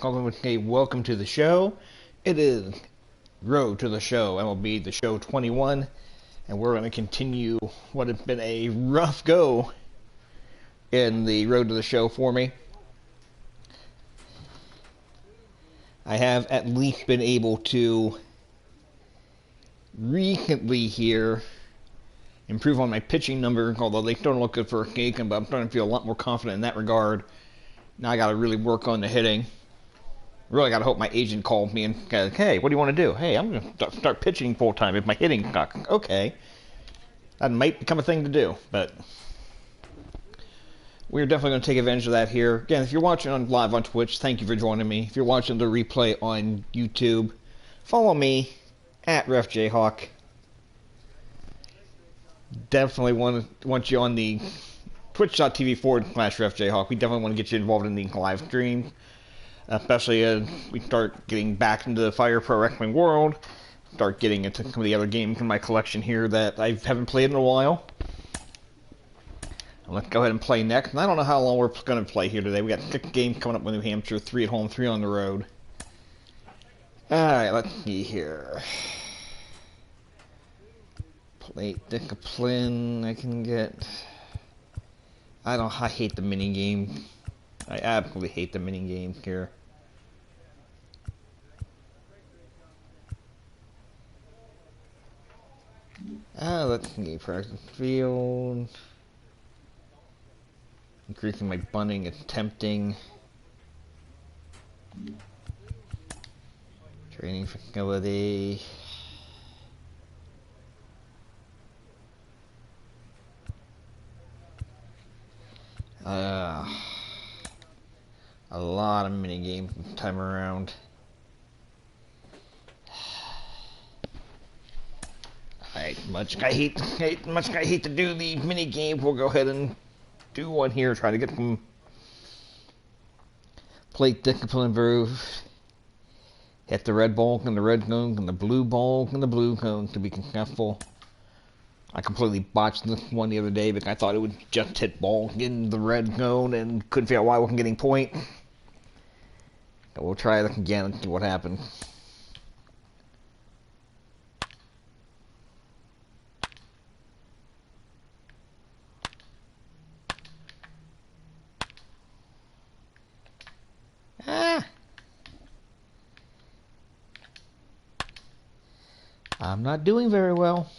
calling with a welcome to the show. It is Road to the Show, MLB The Show 21, and we're going to continue what has been a rough go in the Road to the Show for me. I have at least been able to recently here improve on my pitching number, although they don't look good for a Aiken, but I'm starting to feel a lot more confident in that regard. Now I got to really work on the hitting. Really got to hope my agent called me and said, hey, what do you want to do? Hey, I'm going to start pitching full time if my hitting sucks. Okay. That might become a thing to do, but we're definitely going to take advantage of that here. Again, if you're watching live on Twitch, thank you for joining me. If you're watching the replay on YouTube, follow me at RefJHawk. Definitely want you on the twitch.tv/RefJHawk. We definitely want to get you involved in the live stream, especially as we start getting back into the Fire Pro Wrestling world, start getting into some of the other games in my collection here that I haven't played in a while. Let's go ahead and play next. And I don't know how long we're going to play here today. We got 6 games coming up with New Hampshire, 3 at home, 3 on the road. Alright, let's see here. Plate discipline I can get. I hate the mini game. I absolutely hate the mini games here. Let's see, practice field. Increasing my bunting is tempting. Training facility. A lot of mini games this time around. Much I hate to do the mini games. We'll go ahead and do one here. Try to get some plate discipline improved. Hit the red ball and the red cone and the blue ball and the blue cone to be successful. I completely botched this one the other day because I thought it would just hit ball in the red zone and couldn't figure out why I wasn't getting point. But we'll try this again and see what happens. I'm not doing very well.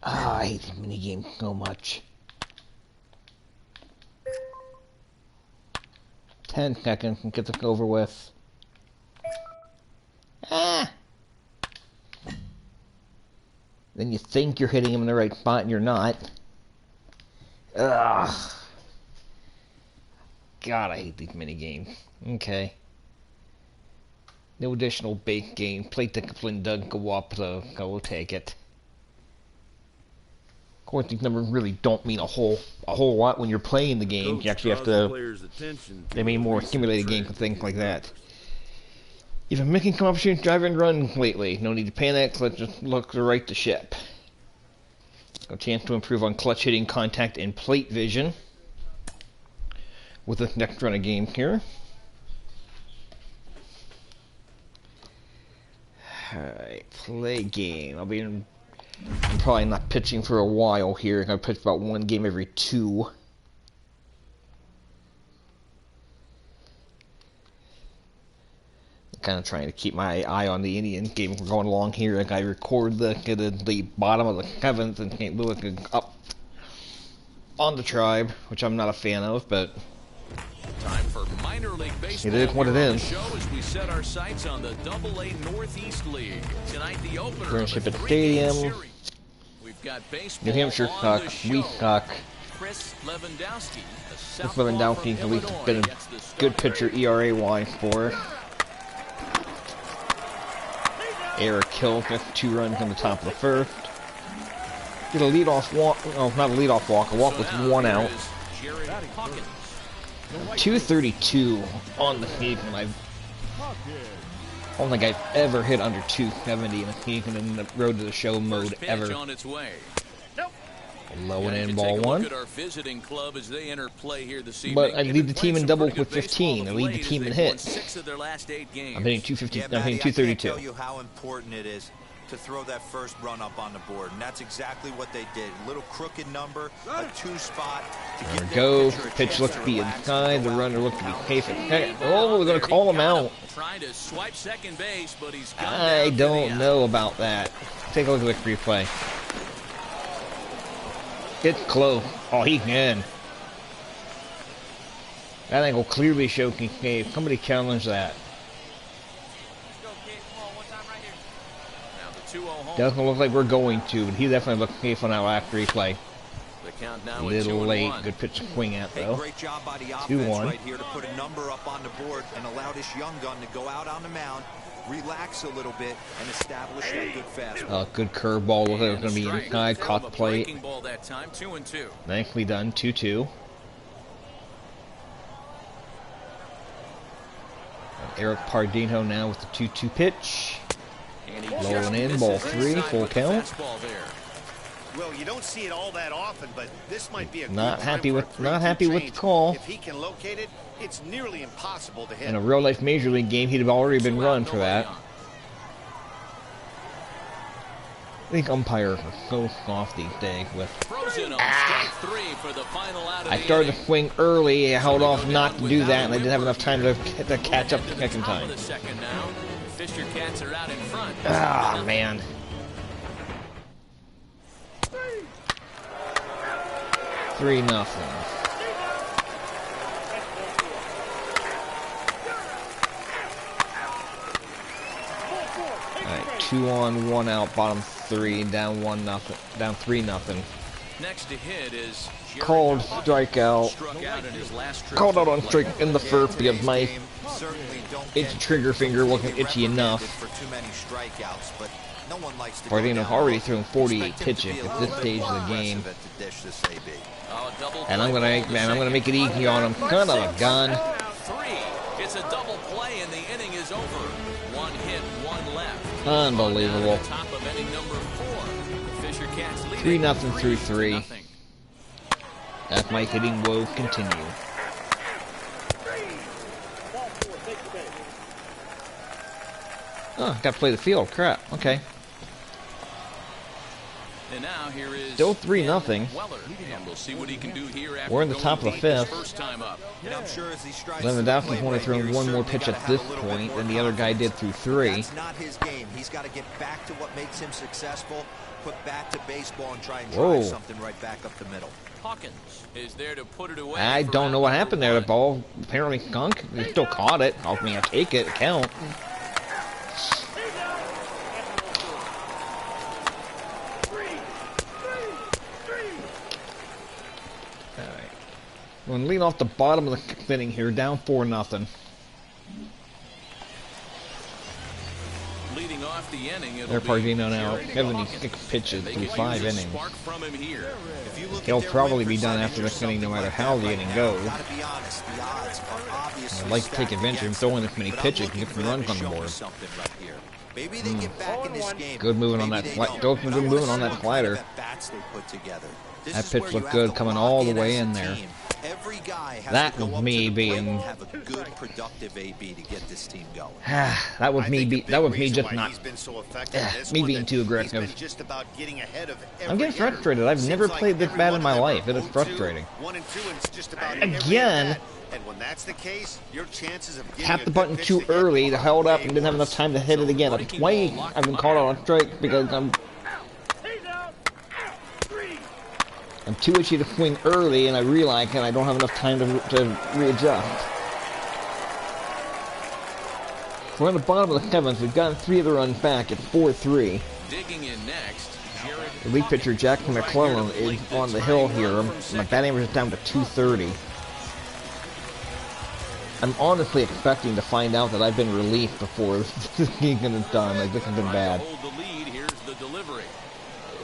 I hate the minigame so much. 10 seconds and get this over with. Then you think you're hitting him in the right spot and you're not. Ugh. God, I hate these mini games. Okay. No additional base game. Plate discipline doesn't go up, so we'll take it. Of course, these numbers really don't mean a whole lot when you're playing the game. You actually have to. They mean more accumulated games and things like that. You've been making some opportunities drive and run lately. No need to panic. Let's just look to right the ship. A chance to improve on clutch hitting, contact, and plate vision with this next run of games here. Alright, play game. I'm probably not pitching for a while here. I'm going to pitch about 1 game every 2. I'm kind of trying to keep my eye on the Indians game. We're going along here. Like I record the bottom of the 7th, and St. Louis is up on the Tribe, which I'm not a fan of, but time for minor league baseball. It is what it is. Show as we set our sights on the AA Northeast League. Tonight the opener. We're going to ship at Stadium. We've got baseball. New Hampshire suck. We suck. Chris Lewandowski. Chris Lewandowski at least has been a good pitcher ERA-wise for us. Eric Hill gets 2 runs on the top of the first. Get a leadoff walk. Oh, not a leadoff walk. A walk with 1 out. 232 on the season. I don't think I've ever hit under 270 in a season in the road to the show mode ever. Low and in, ball 1. But I lead the team in doubles with 15. I lead the team in hits. I'm hitting 250. I'm hitting 232. Tell you how important it is to throw that first run up on the board, and that's exactly what they did. A little crooked number, a 2 spot. There we go. Pitch looked to be inside. The runner looked to be safe at second. Oh, we're gonna call him out. I don't know about that. Take a look at the replay. It's close. Oh, he can. That angle clearly showed Kincaid. Somebody challenge that. Doesn't look like we're going to, but he definitely looked safe on that last replay. A little late. Good pitch to swing at, though. 2-1. Right here to put a number up on the board and allow this young gun to go out on the mound, relax a little bit, and establish that good fastball. Good curveball. Looked like it was going to be inside. Caught the plate. Nicely done. 2-2. Eric Pardino now with the 2-2 pitch. Low and in, ball 3, full count. Well, you don't see it all that often, but this might be a not happy with the call. If he can locate it, it's nearly impossible to hit. In a real life major league game, he'd have already been run for that. I think umpires are so soft these days with. I started to swing early, I held off not to do that, and I didn't have enough time to catch up the second time. Ah, man. Three nothing. Alright, 2 on, 1 out, bottom 3, down 1-0, down 3-0. Next to hit is called strikeout. Called out on strike in the first because my itchy trigger finger wasn't itchy enough. Pardino's already thrown 48 pitches at this stage of the game. And I'm gonna make it easy on him. Son of a gun. It's a double play and the inning is over. 1 hit, 1 left. Unbelievable. Top of inning number 4. The Fisher Cats lead 3-0 through 3. That's my hitting woes continue. Oh, got to play the field. Crap. Okay. And now here is still 3-0. And we'll see what he can do here after we're in the top of the 5th. Lewandowski's only thrown 1 more pitch at this point than the other guy did through 3. That's not his game. He's got to get back to what makes him successful, put back to baseball, and try and drive something right back up the middle. Hawkins is there to put it away. I don't know what happened there. The ball apparently skunk. He still caught it. I mean, I'll take it. Count. We're going to lead off the bottom of the inning here, down 4-0. Leading off the inning, they're Pardino now, 76 pitches through 5 innings. He'll probably be done after this inning no matter how the inning goes. I'd like to take advantage of throwing this many pitches and get some runs on the board. Good moving on that slider. That pitch looked good coming all the way in there. That was me being. That was me just not. Me being too aggressive. I'm getting frustrated. I've never played this bad in my life. It is frustrating. Again. Tapped the button too early, held up, and didn't have enough time to hit it again. Twice I've been called out on strike because I'm too itchy to swing early, and I realize that I don't have enough time to readjust. We're on the bottom of the 7th. We've gotten 3 of the runs back at 4-3. Digging in next, the lead pitcher Jackson McClellan is on the hill here. My batting average is down to 230. I'm honestly expecting to find out that I've been released before this game is done. Like, this has been bad. Hold the lead. Here's the delivery.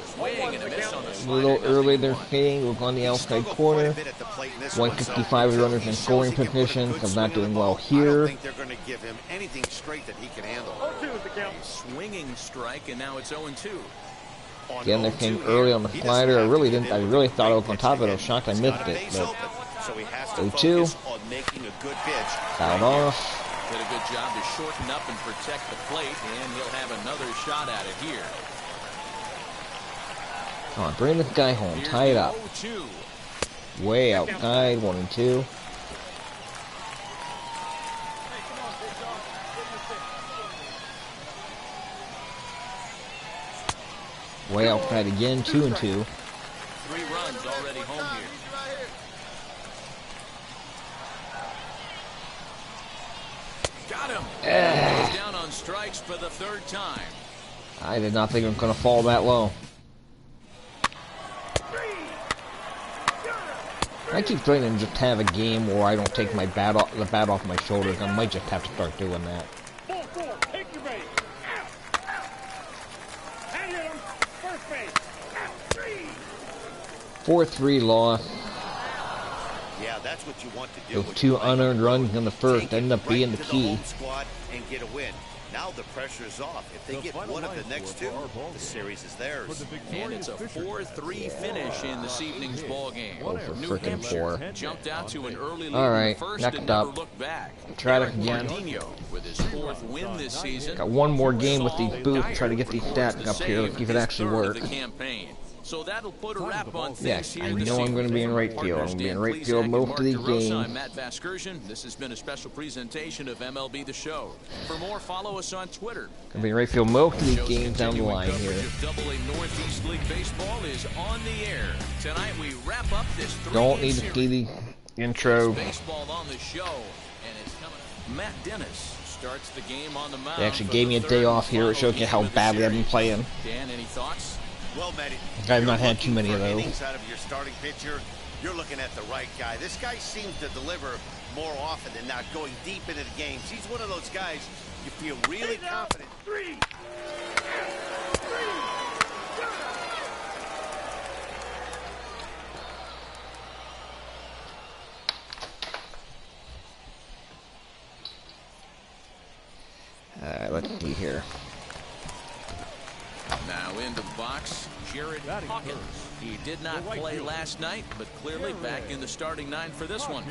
Swing and a miss on the A slider. little early they're skating. We're on the outside corner. 165 runners in scoring position. I'm not doing well I don't here. think they're going to give him anything straight that he can handle. Swinging strike, and now it's 0-2. Again, they came early on the slider. I really thought I was on top of it. I was shocked I missed it. But So he has to 0-2. focus on making a good pitch. fouled off. Did a good job to shorten up and protect the plate, and he'll have another shot at it here. Come on, bring this guy home. Tie it up. 0-2. Way outside. 1-2. Way outside again. 2-2. 3 runs already home here. Got him. He's down on strikes for the 3rd time. I did not think it was going to fall that low. I keep trying to just have a game where I don't take my the bat off my shoulders. I might just have to start doing that. 4-3 loss. Yeah, that's what you want to do. Those 2 unearned runs in the first ended up being the key. Squad and get a win. Now the pressure is off. If they get one of the next 2, the series is theirs. And it's a 4-3 finish in this evening's ball game. Oh, for New frickin' Hampshire 4. jumped out to an early lead All in right, the first next and never up. looked back. Try it Eric again. Pardinho with his 4th win this season. Got one more game with these Saul booths. Dyer Try to get these records stats the up here. Let's see if it save, actually his 3rd of works. the campaign. So that'll put a wrap on things Yes, here I this know I'm evening. going to be in right field. I'm going to be in right field most of these games. I'm Matt Vasgersian. This has been a special presentation of MLB The Show. For more, follow us on Twitter. Going to be in right field most of these Show's games down the continuing line coverage here. of AA Northeast League Baseball is on the air. Tonight we wrap up this Don't need to see the intro. Baseball on the show, and it's coming up. Matt Dennis starts the game on the mound. They actually gave me a day off here. It shows you how badly I've been playing. Dan, any thoughts? Well, Matty, I've not had too many of those. innings out of your starting pitcher, you're looking at the right guy. This guy seems to deliver more often than not, going deep into the games. He's one of those guys you feel really confident. Let's see here. Now into the box, Jared Hawkins. He did not play last night, but clearly back in the starting 9 for this one.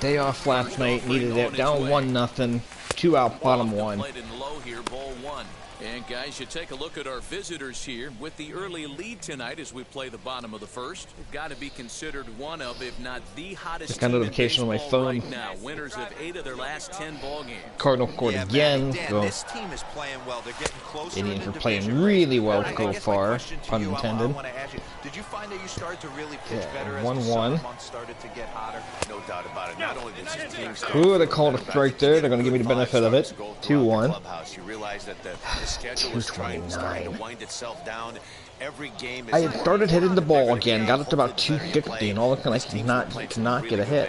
Day off last night. Needed it. Down 1-0. 2 out, bottom 1. Played in low here, ball 1. And guys, you take a look at our visitors here with the early lead tonight as we play the bottom of the first. They've got to be considered one of, if not the hottest Just got a team in notification on my baseball phone. right now. Winners of 8 of their last 10 ball games. Cardinal scored Yeah, again. Dan, So this team is playing well. They're getting closer. Indians in the are playing division. really well I so guess my far. question to Pun you, I intended. want to ask you, did you find that you started to really pitch Yeah, better as 1-1. the summer months started to get hotter? No doubt about it. Not only does his team start Ooh, they called a strike there. They're going to give me the benefit of it. 2-1. You realize that the schedule is starting to wind itself down. Every game is I had started hitting the ball again. Got up to about 260, and all of a sudden I cannot get a hit.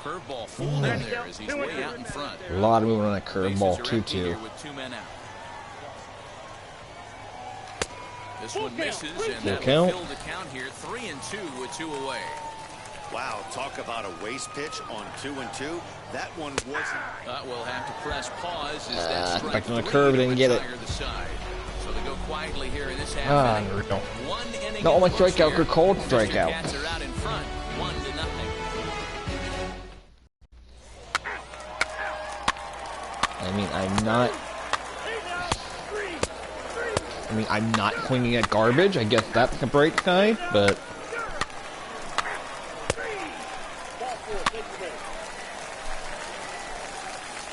Curveball fooled in there as he's way out in front. A lot of movement on that Bases curveball. are empty 2-2. here with 2 men out. This one misses, and that will count. fill the count here. 3-2 with 2 away. Wow, talk about a waste pitch on 2-2. That one wasn't. We'll have to press pause as that strike expecting a 3 curve, to didn't get it. retire the side. So they go quietly here in this half inning. Unreal. 1 inning No, all my in first strikeouts here. are cold Mr. strikeouts. Cats are out in front, 1-0. I mean, I'm not swinging at garbage. I guess that's the bright side, but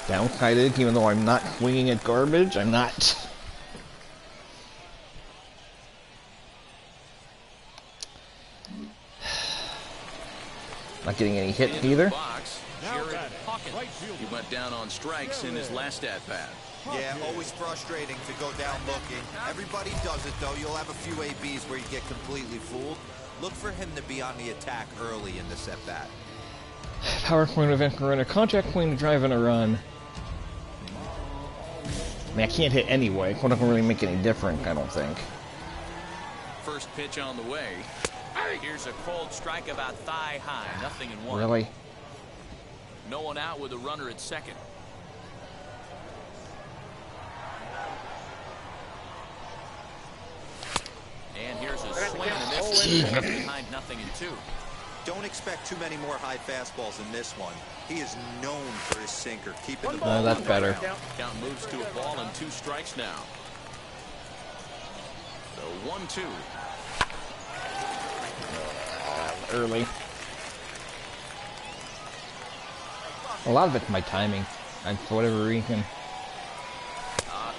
downside is, even though I'm not swinging at garbage, I'm not. Not getting any hits either. Box, Jared Hawkins. He went down on strikes in his last at-bat. Yeah, always frustrating to go down looking. Everybody does it, though. You'll have a few ABs where you get completely fooled. Look for him to be on the attack early in this at-bat. Power point event runner, contact point to drive in a run. I mean, I can't hit anyway. It's not going to really make any difference, I don't think. First pitch on the way. Here's a cold strike about thigh high. Nothing in one. Really? No one out with a runner at second. And here's a swing and a miss. Behind nothing in two. Don't expect too many more high fastballs in this one. He is known for his sinker, keeping the ball. That's better. Count moves to a ball and 2 strikes now. The 1-2. Early. A lot of it's my timing, and for whatever reason.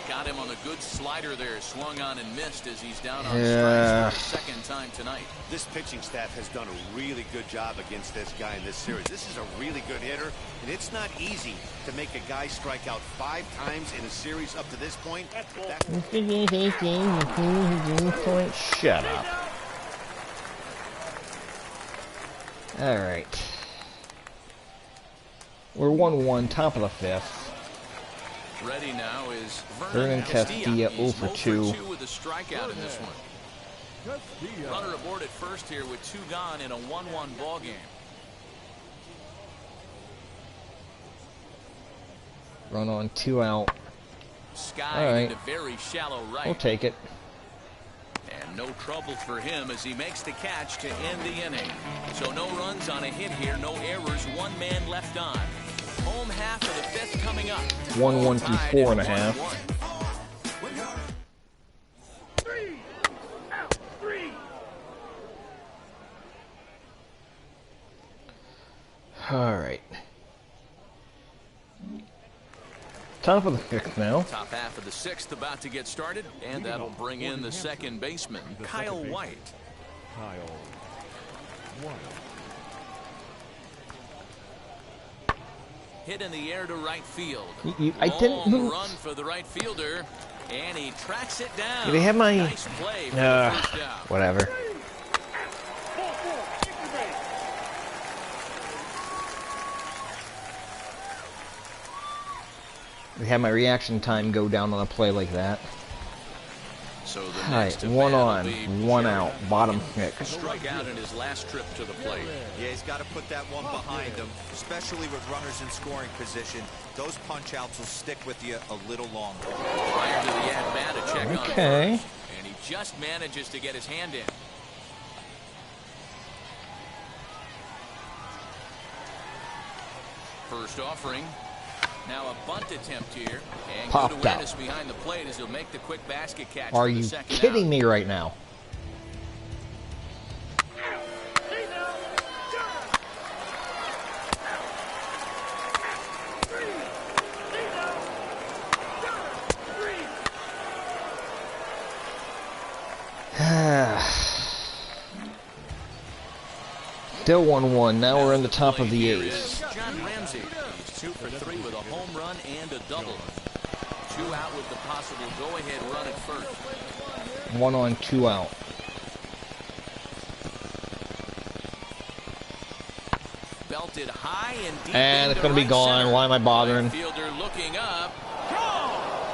Got him on a good slider there. Swung on and missed as he's down on strikes for the second time tonight. This pitching staff has done a really good job against this guy in this series. This is a really good hitter, and it's not easy to make a guy strike out 5 times in a series up to this point. Shut up. All right. We're 1-1, top of the 5th. Ready now is Vernon Castilla 0 for 2. With a strikeout in this one. Runner aboard at first here with 2 gone in a 1-1 ball game. Run on, 2 out. Sky All right. into very shallow right. We'll take it. And no trouble for him as he makes the catch to end the inning. So no runs on a hit here, no errors, 1 man left on. Home half of the 5th coming up. 1-1 through 4.5. 3 out, 3. All right. Top of the 6th now. Top half of the 6th about to get started, and that'll bring in the second baseman, Kyle White. Hit in the air to right field. I didn't move. Run for the right fielder, and he tracks it down. Do they have my... Nice play for the first down. Whatever. They had my reaction time go down on a play like that. So the All right, next 1 at-bat on, will be 1 out, bottom 6. Struck out in his last trip to the plate. Yeah, he's got to put that one behind him, especially with runners in scoring position. Those punch-outs will stick with you a little longer. Prior to the at-bat, a check on Okay. first, and he just manages to get his hand in. First offering. Now a bunt attempt here, and Popped good awareness out. behind the plate as he'll make the quick basket catch. Are for the you second kidding out. me right now? Still 1-1. Now we're in the top of the Here 8th. is John Ramsey. He's 2 for 3 with a home run and a double. 2 out with the possible go-ahead run at first. 1 on, 2 out. Belted high and deep. And it's into going to be right gone. center. Why am I bothering? Fielder looking up.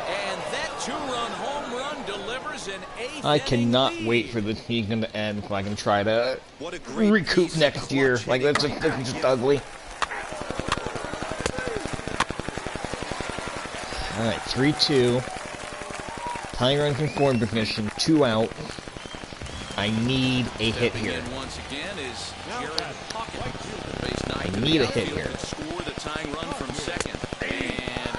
And that 2-run home run delivers an 8th I inning cannot lead. wait for the season to end so I can try to What a great recoup piece of next year. clutch Like, hitting that's just ugly. Alright, 3-2. Tying runs in scoring position, 2 out. I need a hit Stepping here. in once again is Jared Hawkins. Base 9 I to need the a hit outfield here. to score the tying run from second. And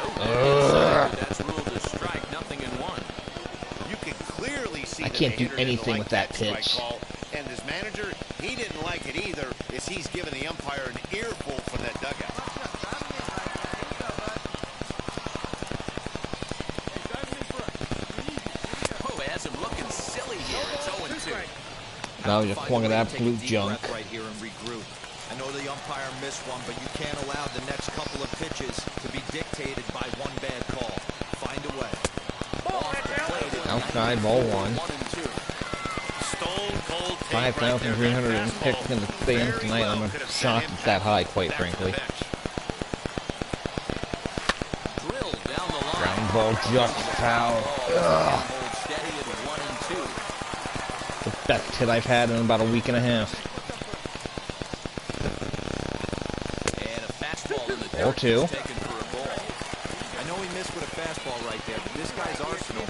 that's ruled a strike. Nothing in 1. You can clearly see I that can't the do hitter didn't anything like with that strike pitch. call. And his manager, he didn't like it either, as he's giving the umpire an earful from that dugout. Oh, it has him looking silly here. It's 0-2. Now Have to just find swung a at way to absolute take a deep junk. breath right here and regroup. I know the umpire missed one, but you can't allow the next couple of pitches to be dictated by one bad call. Find a way. Off the plate at Outside, ball 1. 1 and 2. Stole cold tape 5,300 picks in the stands tonight. I'm shocked it's that high, quite frankly. Drilled down the line. Ground ball, just foul. Hold steady at 1 and 2. The best hit I've had in about a week and a half. And a fastball in the Ball dirt two. is taken for a ball. I know he missed with a fastball right there, but this guy's arsenal,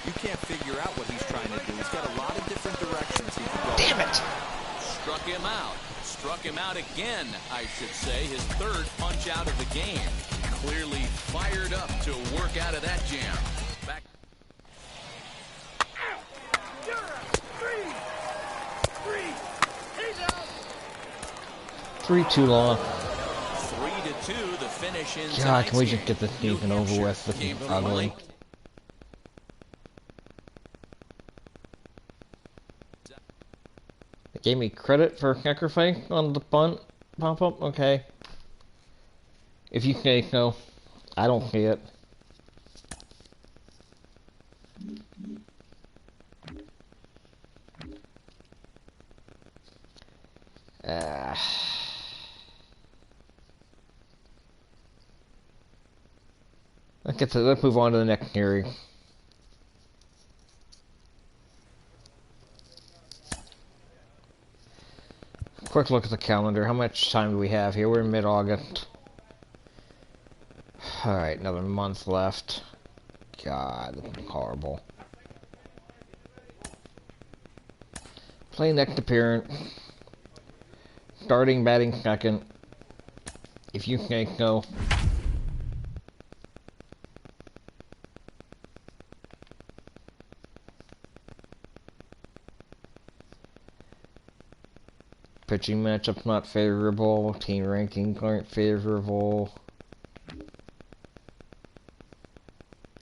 you can't figure out what he's trying to do. He's got a lot of different directions he can go. Damn it! Struck him out. Struck him out again, I should say. His third punch out of the game. Clearly fired up to work out of that jam. Back. 3-2 long. 3-2, the finish in God, can we tonight's just get this game. season over with? This Came is from ugly. Mike. They gave me credit for sacrifice on the bunt pop-up? Okay. If you say so. I don't see it. Let's move on to the next series. Quick look at the calendar. How much time do we have here? We're in mid-August. Alright, another month left. God, this is horrible. Play next appearance. Starting batting second. If you say so. Pitching matchups not favorable. Team rankings aren't favorable.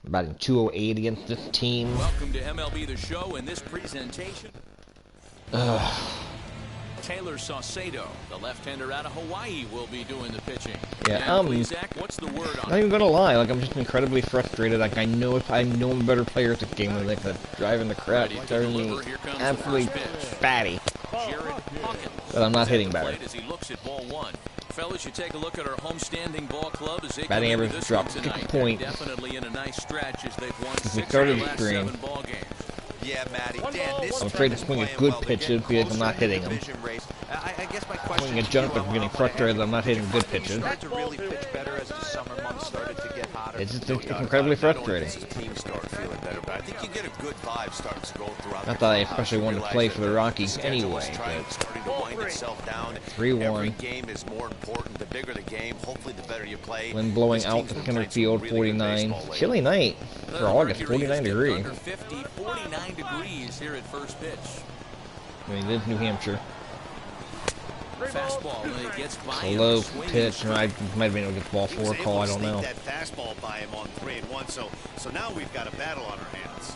Batting 208 against this team. Welcome to MLB The Show in this presentation. Taylor Saucedo, the left-hander out of Hawaii, will be doing the pitching. Yeah, And please, Zach, what's the word on not even gonna lie, like I'm just incredibly frustrated. Like I know I'm a better player at this game than like driving the crap, driving me absolutely fatty. Jared Hawkins. But I'm not hitting better. As he looks at ball one. Fellas, you take a look at our homestanding ball club as they Batting come into average this dropped one 6 tonight. points. Definitely in a nice stretch as they've won We 6 started of the last green. 7 ball games. Yeah, Matty. Dan, this I'm afraid to team is swing a playing good well. They're pitches getting because I'm not closer in the hitting them. division race. I guess my question Swinging a to jump you, if I'm getting I'll frustrated ahead. that I'm not hitting good Did you pitches. start to really pitch better as the summer months started to get hotter? It's incredibly frustrating. The team started feeling better, but I think you get a good vibe starting to go throughout. Not that I especially wanted to play for the Rockies anyway, but Starting to wind itself down. 3-1. Every game is more important. The bigger the game, hopefully the better you play. when blowing This out team's the been center playing some field, really good 49. baseball lately. Chilly night for August, Mercury 49 has dipped degrees. Under 50, 49 degrees here at first pitch. I mean, it is New Hampshire. Fastball when it gets by him. Low Swing pitch, and I might have been able to get the ball He was 4 able call, I to don't sneak know. that fastball by him on 3-1, so now we've got a battle on our hands.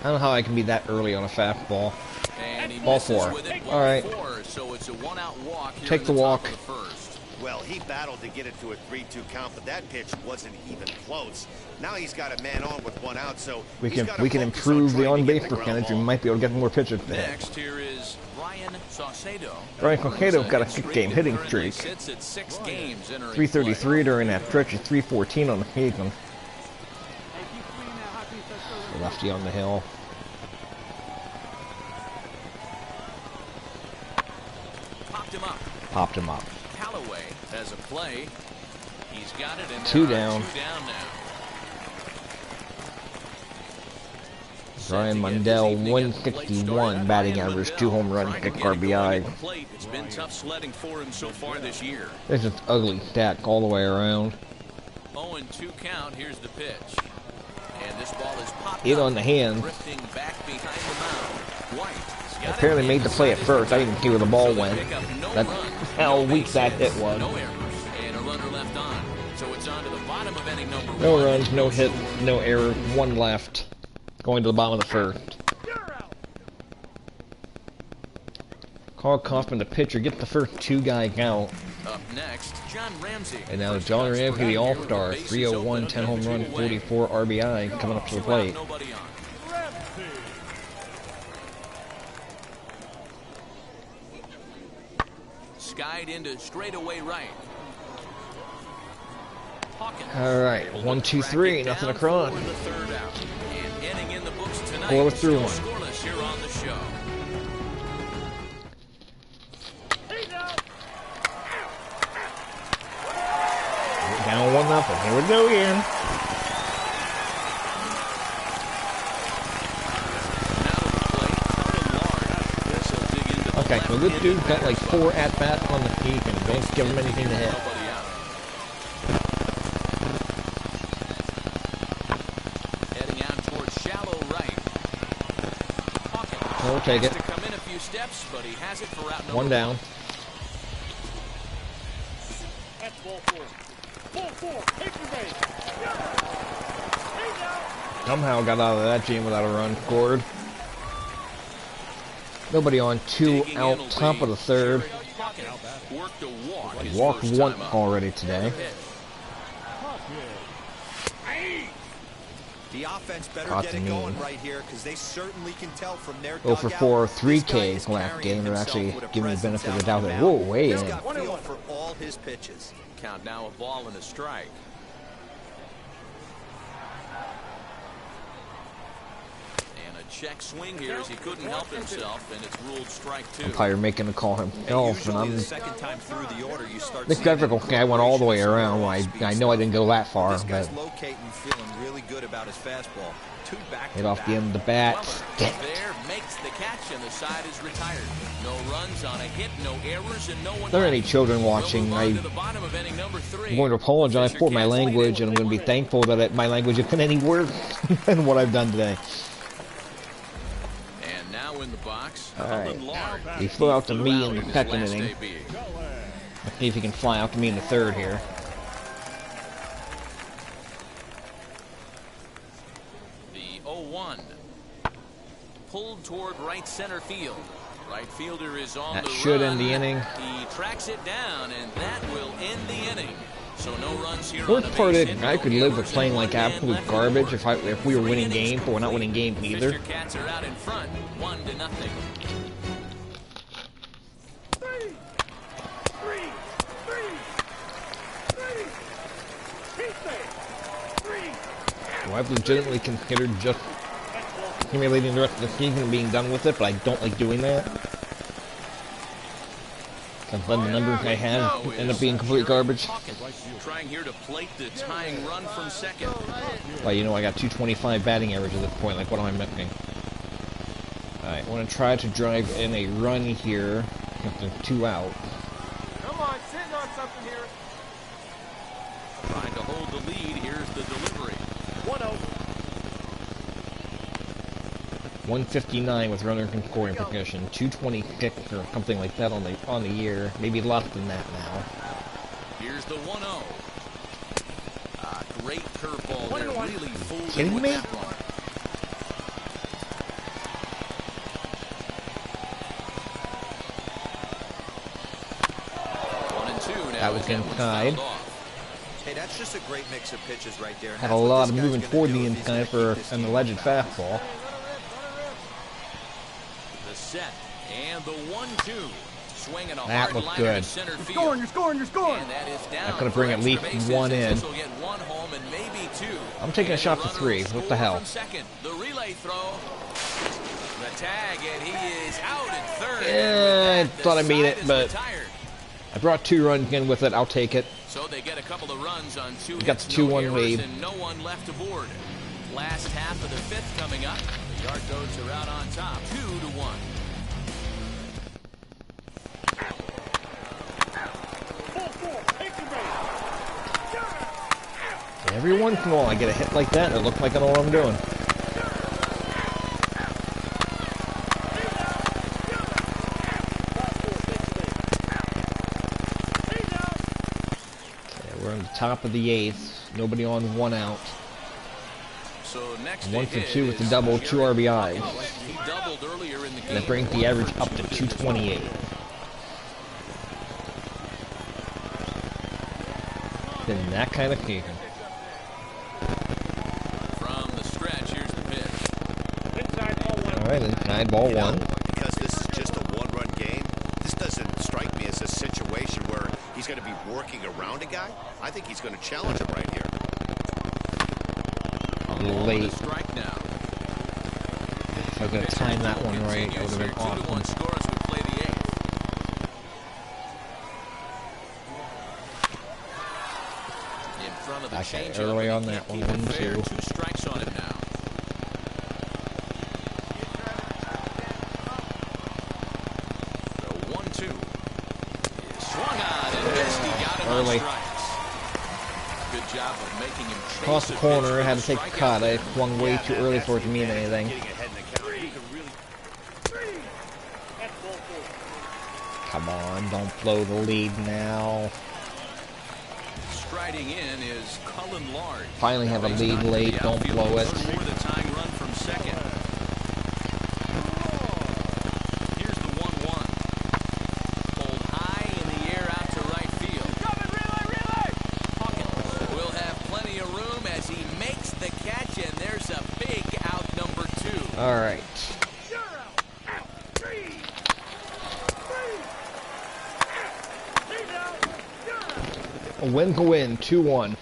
I don't know how I can be that early on a fastball. And he Ball misses 4. with it, ball All right. 4, so it's a one-out walk here Take in the top walk. of the first. Well, he battled to get it to a 3-2 count, but that pitch wasn't even close. Now he's got a man on with 1 out, so We he's can gotta we can focus on improve the trying to get on-base the ground percentage. We ball. might be able to get more pitches there. Next, here is Brian Saucedo. Brian Saucedo's got a 6-game hitting Currently streak. sits at 6 games entering 333 play. during that stretch, is 314 on the season. Lefty on the hill. Popped him up. Popped him up. Callaway has a play. He's got it, and 2 there are down. 2 down now. Brian Mundell, 161 batting average, 2 home runs, 6 RBI. It's been tough sledding for him so far this year. This is ugly stack all the way around. 0-2 count. Here's the pitch. And this ball is popped In up, on the hand. drifting back behind the mound. White. Apparently made the play at first. I didn't see where the ball went. That's how weak that hit was. No errors. And a runner left on. So it's on to the bottom of inning number 1. No runs, no hit, no error, 1 left. Going to the bottom of the first. Carl Kaufman, the pitcher, gets the first 2 guys out. Up next, John Ramsey. And now John Ramsey, the All-Star, 301, 10 home run, 44 RBI, coming up to the plate. Nobody on. skied into straightaway right. Hawkins. All right, 1, 2, 3, nothing to cry. For the third out. And ending in the books tonight, 4 through still 1. scoreless here on the show. Down 1-0. Here we go again. Now to the plate, Lard. Guess he'll dig into the Okay, left so this hand dude's got and like 4 at-bats on the peak, and don't give him anything to hit. nobody out. Heading out towards shallow right. Hawkins We'll take has it. to come in a few steps, but he has it for out number 1 down. That's ball 4. Ball 4. Take your base. Somehow got out of that jam without a run scored. Nobody on, 2 Digging out, in a top of the lead. third. Hawkins worked a walk. his Walked first 1 time up. already today. The offense better Caught get the it knee. going right here because they certainly can tell from their 0 for dugout, 4, this 3 guy is Ks last carrying game. They're himself actually with a giving me the presence benefit of out the doubt. on the That, mound. whoa, way He's in. got feel for all his pitches. Count now a ball and a strike. And a check swing here as he couldn't help himself, and it's ruled strike 2. Umpire making a call himself, and Usually I'm... the second time through the order, you start This seeing graphical guy went all the way around. Well, I know I didn't go that far, This guy's but locating, feeling really good about his fastball. 2 back hit to off back. the end of the bat. Weller Damn it. there makes the catch, and the side is retired. No runs on a hit, no errors, and no one. If there are any left. children We'll watching, move on I'm to the bottom of inning number 3. going to apologize for my language, and I'm going to be thankful that my language isn't any worse than what I've done today. And now in the box, All right. Colin Lard. He flew out to me in the his second last inning. debut. Let's see if he can fly out to me in the third here. The 0-1. Pulled toward right center field. Right fielder is on That the should run. end the inning. He tracks it down, and that will end the inning. So no runs here. Worst on the part base is hit, I no could live with errors, playing and like one man absolute left garbage aboard. if we were 3 winning innings games, but we're not complete. winning games The either. Fisher Cats are out in front, 1-0. 3. 3. 3. 3. Keep there. 3. Well, I've legitimately considered just accumulating the rest of the season and being done with it, but I don't like doing that. Because then the numbers I have end up being complete garbage. Hawkins trying here to plate the tying run from second. Well, you know, I got 225 batting average at this point. Like, what am I missing? Alright, I want to try to drive in a run here. If there's 2 out. Come on, sitting on something here. Trying to hold the lead. Here's the delivery. 1-0. 159 with runner in scoring position. 226 or something like that on the year. Maybe less than that now. Here's the 1-0. Great curveball there. 1-1. Really fooled Kidding him with me? that one. 1-2 now. That was as one's inside. fouled off. Hey, that's just a great mix of pitches right there. Had a That's what lot this of guy's moving gonna toward do the if he's inside gonna for keep this an team alleged in balance. fastball. The set and the 1-2. Swinging a That hard looked liner good. to center field. Scoring, you're scoring, you're scoring. And that is down. That's gonna for bring at extra least bases, 1 as in. this will get 1 home and maybe 2. I'm taking a And shot the for runner 3. will What the score hell? from second. The relay throw. The tag, and he is out at third. I thought I made it, but retired. I brought 2 runs in with it. I'll take it. So they get a couple of runs on 2 got hits, the 2-1 no errors, lead. and no one left aboard. Last half of the 5th coming up. The Yard Goats are out on top, 2-1. Ball 4. Take your base. Every once in a while I get a hit like that and it looks like I know what I'm doing. Okay, we're on the top of the 8th. Nobody on 1 out. So next 1 to for hit 2 with the is double, 2 RBIs. He doubled earlier in the game. That brings the average up to 228. Been that kind of season. From the stretch, here's the pitch. Inside ball 1. Alright, inside ball You know, 1. because this is just a one-run game, this doesn't strike me as a situation he's going to be working around a guy? I think he's going to challenge him right here. Late. Strike now. If I could have timed that one right, that would have been 2-1 awesome. score as we play the 8th. In front of the Okay, changeup, early and on he that can't one, keep it fair. 1-2. 2 strikes on him now. So 1-2. Swung on and missed. He got it Early. on strikes. Good job of making him chase Across the a corner, pitch had to with take a strikeout cut. I there. swung way Yeah, too man, early that's for it to the mean advantage of anything. Getting ahead in the count. You can really... That's ball 4. Come on, don't blow the lead now. Striding in is Cullen Lard. Finally have a He's lead knocked to late, the don't outfield blow to it. score the tying run from second. Here's the 1-1. Pulled high in the air out to right field. Hawkins will have plenty of room as he makes the catch, and there's a big out number 2. All right. A win to win, 2-1.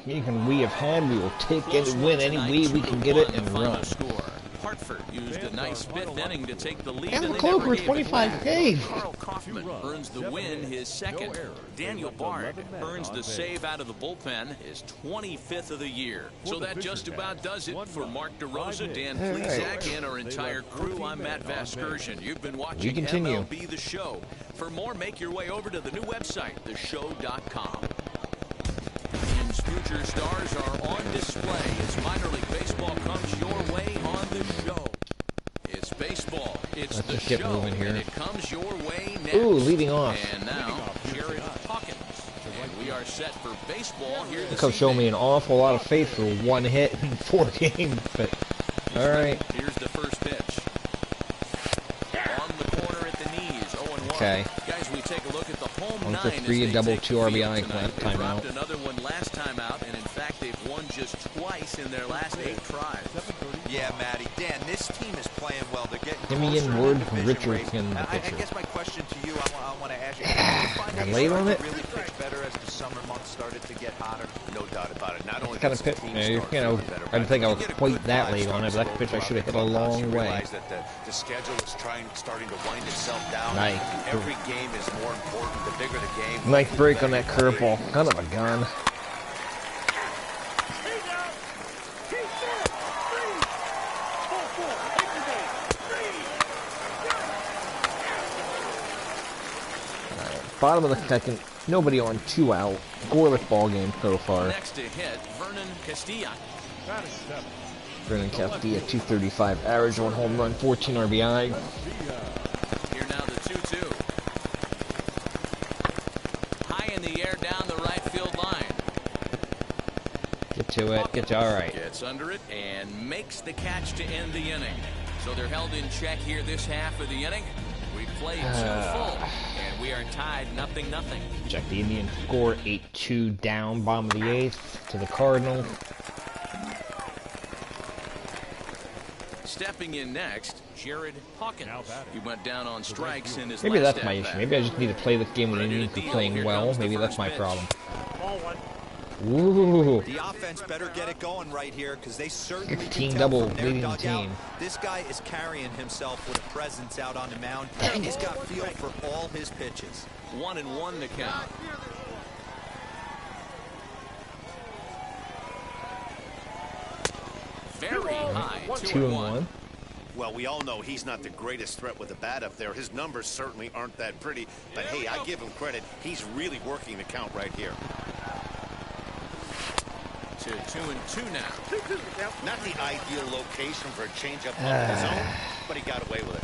Anything we have had, we will take it and win any way we can get it and run. Hartford used a nice 5th inning to take the lead. And and we're they never closer, gave it 25 back. Ks. Carl Kaufman earns the win, his second. Daniel Bard earns the save out of the bullpen, his 25th of the year. So that just about does it for Mark DeRosa, Dan Plesac, and our entire crew. I'm Matt Vasgersian. You've been watching continue. MLB The Show. For more, make your way over to the new website, theshow.com. Teams' future stars are on display as minor league baseball comes your way on the show. It's baseball. It's Let's the just get show, moving here. and it comes your way next. Ooh, leading off. And now, Jared Hawkins. And we are set for baseball here this Coach showed me evening. an awful lot of faith for one hit in 4 games, but all right. Here's the first pitch. On the corner at the knees, 0-1. Okay. Guys, we take a look at the home 1 nine for as 3, a they double, take 2 the field RBI tonight. They timeout. dropped another one last time out, and in fact, they've won just twice in their last 8 tries. Yeah, Matty. Dan, this team is playing well. They're getting Give me closer in to Word the division race. Richardson, the I pitcher. guess my question to you, I want to ask you, do you find that Got late you're on starting it? to really pitch better as the summer months started to get hotter? No doubt about it. Not only Kind of does the pitch, team you start know, feeling better, I didn't think I You was get a quite good that vibe late on it, but that starting pitch to I should have hit a roll throughout the long clubhouse. You way. realize that the schedule is starting to wind itself down. Nice. Every game is more important. The bigger the game. Nice break on that curveball. Kind of a gun. Bottom of the second, nobody on, 2 out. Scoreless ball game so far. Next to hit, Vernon Castilla. Vernon Castilla, 235 average, 1 home run, 14 RBI. Here now the 2-2. High in the air down the right field line. Get to it, all right. Gets under it and makes the catch to end the inning. So they're held in check here this half of the inning. We played 2 full, and we are tied 0-0. Check the Indians score, 8-2 down, bottom of the 8th to the Cardinals. Stepping in next, Jared Hawkins. He went down on strikes in his Maybe last that's my at-bat. issue. Maybe I just need to play this game with Ready to innings for deal. playing Here well. comes the Maybe that's first my pitch. problem. Ball 1. Ooh. The offense better get it going right here because they certainly 16 can tell double from their leading the dugout. team. This guy is carrying himself with a presence out on the mound. He's got feel for all his pitches. 1-1 the count. Very high. 2-1. Well, we all know he's not the greatest threat with the bat up there. His numbers certainly aren't that pretty. But hey, I give him credit. He's really working the count right here. To 2-2 now. Not the ideal location for a changeup up his own, but he got away with it.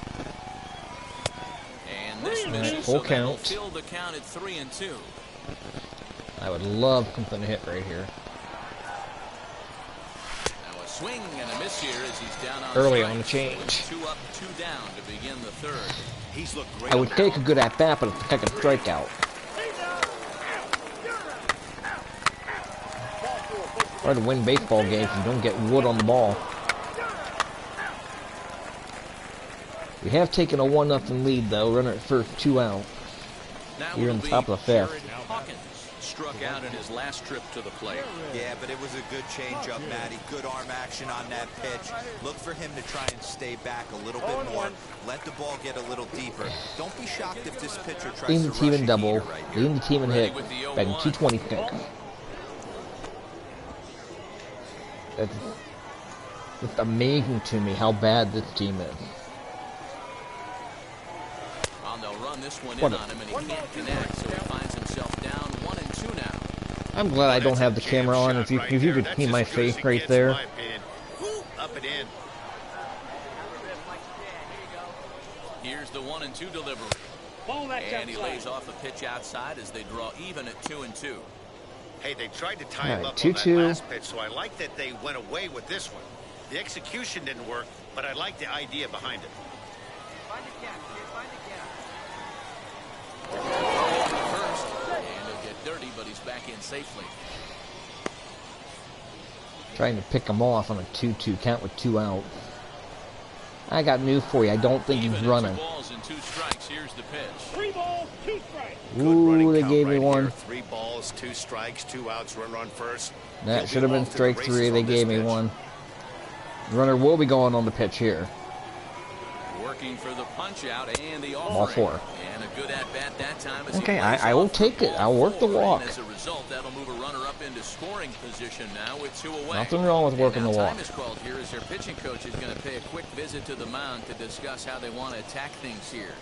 And this misses, full so that'll count. fill the count at 3-2. I would love something to hit right here. Now a swing and a miss here as he's down on Early strikes. on the change. 2 up, 2 down to begin the third. He's looked great. I on would the take a mound. good at-bat, but it's a second strikeout. Hard to win baseball games if you don't get wood on the ball. We have taken a 1-0 lead, though. Runner at first, 2 out. Now Here in it'll the top be of the fifth. Jared Hawkins struck out in his last trip to the plate. Yeah, but it was a good changeup, Matty. Good arm action on that pitch. Look for him to try and stay back a little bit more. Let the ball get a little deeper. Don't be shocked if this pitcher tries Leading to the team rush in a double. heater right here. Leading the team in hit. Ready with the 0-1. Batting 226. That's just amazing to me how bad this team is. Well, they'll run this one What in a- on him, and he can't connect, so he finds himself down 1-2 now. I'm glad I don't have the camera on. If you could see my face right there. Up and in. Here's the 1-2 delivery. Ball that's And he outside. lays off a pitch outside as they draw even at 2-2. Hey, they tried to tie him Alright, up on that 2-2. last pitch, so I like that they went away with this one. The execution didn't work, but I like the idea behind it. First, and he'll get dirty, but he's back in safely. Trying to pick him off on a 2-2 count with 2 out. I got news for you. I don't think he's Even at running. 2 balls and 2 strikes. Here's the pitch. 3 balls, 2 strikes. Ooh, Running they count gave me right one. here. 3 balls, 2 strikes, 2 outs, runner on first. That He'll should have be been off to the strike races 3. They on this gave me pitch. one. The runner will be going on the pitch here. Working for the punch out and the Ball offering. 4. And a good at bat that time. As Okay, he plays I will off take for it. ball I'll work the 4, walk. And as a result, that'll move a runner up into scoring position now with 2 away. Nothing wrong with working And the now walk. Time is called here as their pitching coach is going to pay a quick visit to the mound to discuss how they want to attack things here.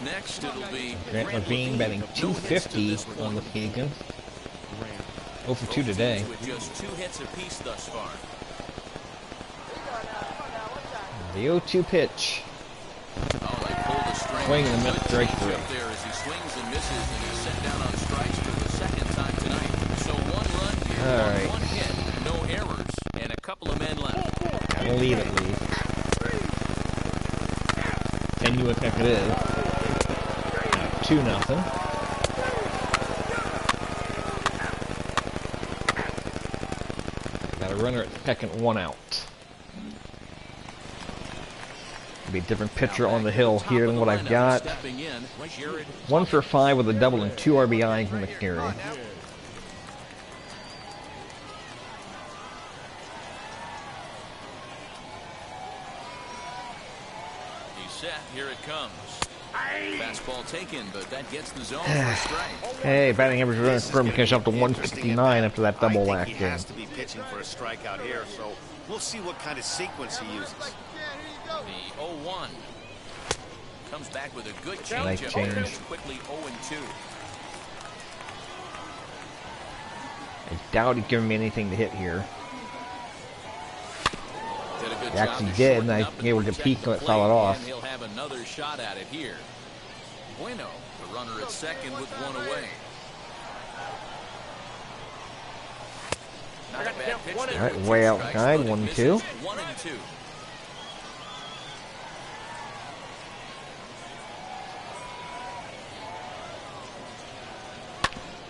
Next, it'll be Grant Levine batting No hits to 250 this one. on the season. 0 for 2 today. With just 2 hits apiece thus far. The 0-2 pitch. Oh, they pulled the string. Swing and a miss, Good strike change 3. up there as he swings and misses, and he's sent down on strikes for the 2nd time tonight. So 1 run here, All on right. 1 hit, no errors, and a couple of men left. Got a lead at least. Tenuous heck it is. 2-0. Got a runner at second, 1 out. Be a different pitcher on the hill here than what I've got. Stepping in, Jared 1 for 5 with a double and 2 RBIs in the carry. He's set. Here it comes. Fastball taken, but that gets the zone for a strike. Hey, batting average running firm catch up to 159 after that double I last think he game. has to be pitching for a strikeout here, so we'll see what kind of sequence he uses. The 0-1 comes back with a good Nice changeup. change. There. It's quickly 0-2. I doubt he's giving me anything to hit here. Did a good He job actually to did, shorten and I up and gave it a protect peek the and it fouled it plate, off. and he'll have another shot at it here. Bueno, the runner at second with 1 away. Not a bad pitch there. Alright, with way 2 outside, strikes, but it 1-2. misses. 1-2.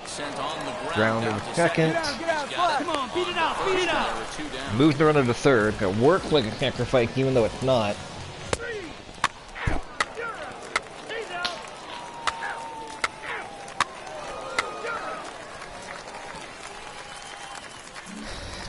Sent on the ground. Grounded out to second. Come on, beat it out, beat it out. Moves the runner to third. It worked like a sacrifice, even though it's not.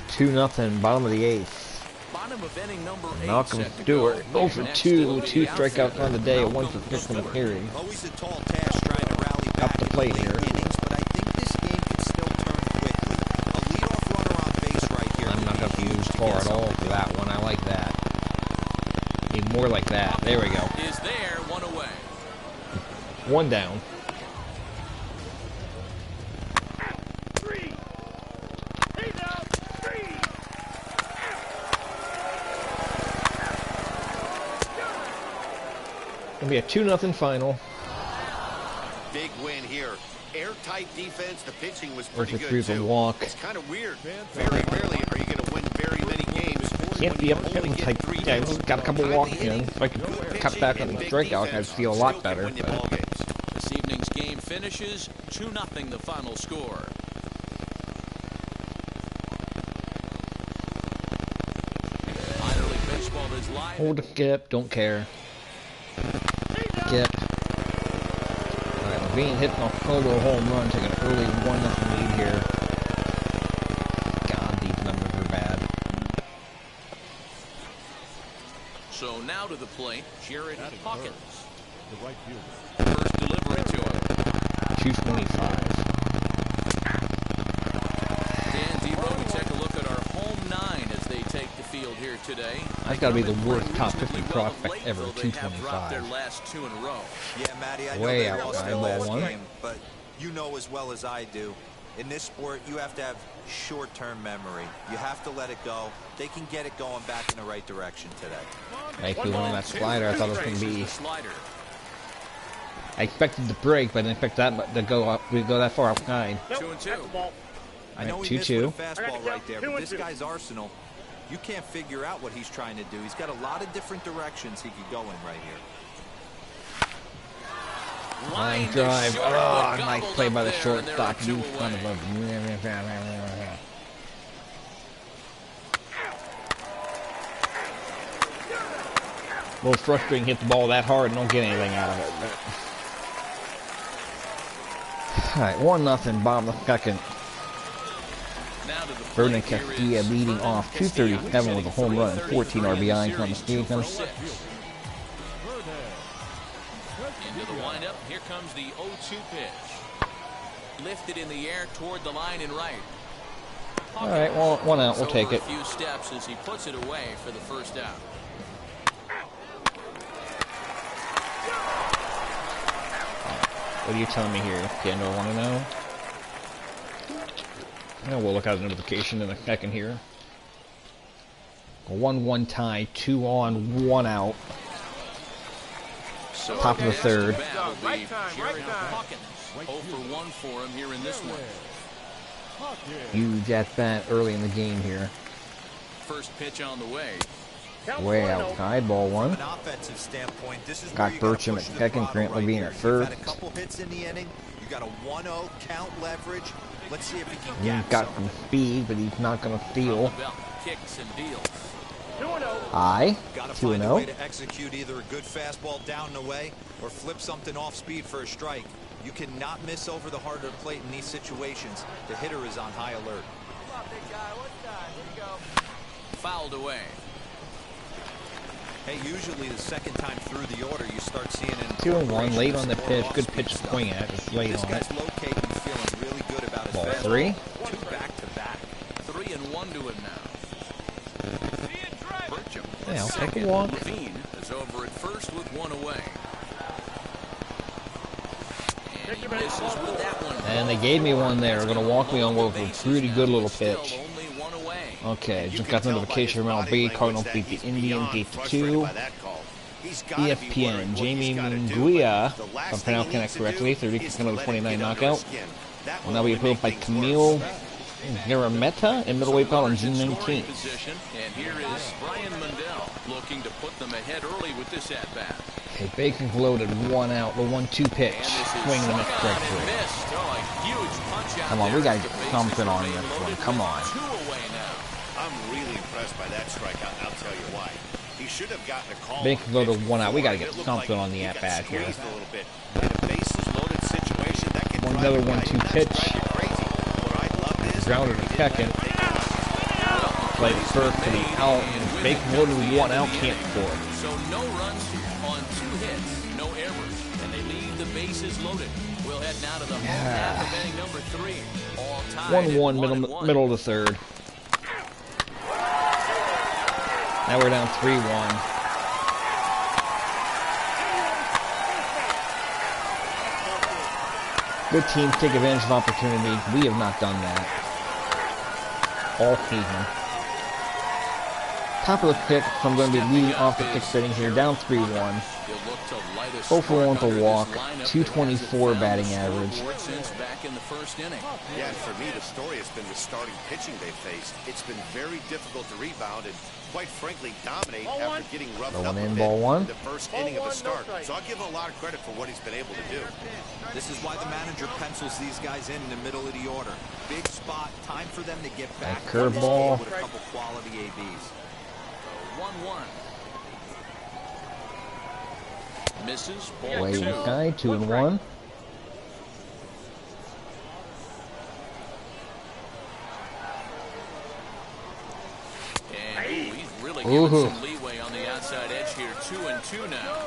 Two nothing, bottom of the 8th. Bottom of inning number 8. Malcolm set to Stewart, go. 0 for Next, 2, it'll be 2 the strikeouts outfielder, on the day, 1 Malcolm for 6 in the Stewart. carry. Always a tall task trying to rally back Up the in plate late here. innings, but I think this game can still turn quickly. A leadoff runner on base right here. I'm not going to use far at all for that one. I like that. Need more like that. There we go. Is there, 1 away. 1 down. Gonna be a 2-0 final. Big win here. Airtight defense. The pitching was Or pretty for good, 3 for too. walk. It's kind of weird. Very rarely are you going to win very many games. Can't be up hitting type. Yeah, I've got a couple walks in. If I could cut back on the strikeout, I'd feel a lot better. But This evening's game finishes 2-0 the final score. is live. Hold the skip, don't care. Skip. Alright, Levine hitting a solo home run, taking an early 1-0 lead here. God, these numbers are bad. So now to the plate, Jared Hawkins. The right fielder. First delivery to him. 225. Dan Dero, we take a look at our home 9 as they take the field here today. That's got to be the worst top 50 Reasonably well prospect late, ever, though they have dropped their 225. last 2 in a row. Yeah, Matty, I know Way they out, lost guy, their ball last one. game, but you know as well as I do, in this sport, you have to have short-term memory. You have to let it go. They can get it going back in the right direction today. Thank you on that slider. I thought it was going to be. The slider. I expected to break, but I didn't expect that to go up. We go that far outside. 2-2. That's the ball. I know he 2-2. missed with a I got fastball the right there, count. but this 2-2. guy's arsenal, you can't figure out what he's trying to do. He's got a lot of different directions he could go in right here. Line drive. Oh, nice play by the shortstop. You son of a. A little frustrating, hit the ball that hard and don't get anything out of it. Alright, 1-0, Bob the second. Vernon Castilla leading off 237 with a home run and 14 RBIs on the season. Into the windup. Here comes the 0-2 pitch. Lifted in the air toward the line and right. Alright, well, 1 out, we'll take it. A few steps as he puts it away for the first out. What are you telling me here? Kendo, want to know? Yeah, we'll look at the notification in a second here. A 1-1 tie, 2 on, 1 out. So Top of the third. Right time, right time. Hawkins. 0 for 1 for him here in this one. Huge at bat early in the game here. First pitch on the way. Count Way 1-0. outside, ball From 1. an offensive standpoint, this is Got where you gotta Burcham push at the second, throttle Grant right Levine here. at You've first. had a couple hits in the inning. You got a 1-0 count leverage. Let's see if he can He's get got some. some speed, but he's not going to steal. Belt kicks and deals. 2-0. Aye, Got to 2 find a way 0. to execute either a good fastball down and away or flip something off speed for a strike. You cannot miss over the heart of the plate in these situations. The hitter is on high alert. Fouled away. Hey, usually the second time through the order, you start seeing an 2-1, late on the more pitch. Good off-speed pitch to stuff. swing at. Just late This on it. guy's locating and feeling really good about his Ball fastball. 3. 2 back-to-back. 3-1 to him now. Burcham. Yeah, I'll take a second. walk. Levine is over at first with 1 away. And he misses with that one. And they gave me one there. They're going to walk me on what was a pretty good little Still pitch. only 1 away. Okay, just got the notification from MLB. Cardinals beat the Indians 8-2. ESPN, Jamie Munguia, if I'm pronouncing that correctly, 30% of the 29 knockout. Will now be approved by Camille Garameta in middleweight bout on June 19th. Position, and here is Brian Mundell looking to put them ahead early with this at-bat. Okay, Bacon's loaded, 1 out, the 1-2 pitch. And this is Swing and a miss, swung strike on and 3. missed. Oh, a huge punch out Come on, there we gotta as the get bases something on remain this one. loaded Come with on. 2 away now. I'm really impressed by that strikeout, and I'll tell you why. He should have gotten a call. Bacon's loaded, 1 out. We gotta get It looked something like on the he got at-bat here. squeezed a little bit. In a bases-loaded situation, that can drive Another a guy 1-2 nuts, pitch. drive you crazy. What I love is Grounded to second. Played it first to the out. Bacon loaded, 1 out, can't score. So no runs on 2 hits, no errors, and they leave the bases loaded. We'll head now to the home half of inning number 3. All tied 1-1, at 1-1. middle of the third. Now we're down 3-1. Good teams take advantage of opportunity. We have not done that all season. Top of the pick, so I'm going to be leading off the 6th inning here, down 3-1. 0 for 1 for walk, 224 batting average. Back in the first inning. Yeah, and for me, the story has been the starting pitching they faced. It's been very difficult to rebound and, quite frankly, dominate after getting roughed up Going a in, bit ball 1. in the first inning of a start. So I'll give him a lot of credit for what he's been able to do. This is why the manager pencils these guys in the middle of the order. Big spot, time for them to get back. curveball. With a couple quality ABs. 1-1. Misses. Ball Away 2. guy, 2-1. And he's really giving some leeway on the outside edge here. 2-2 now.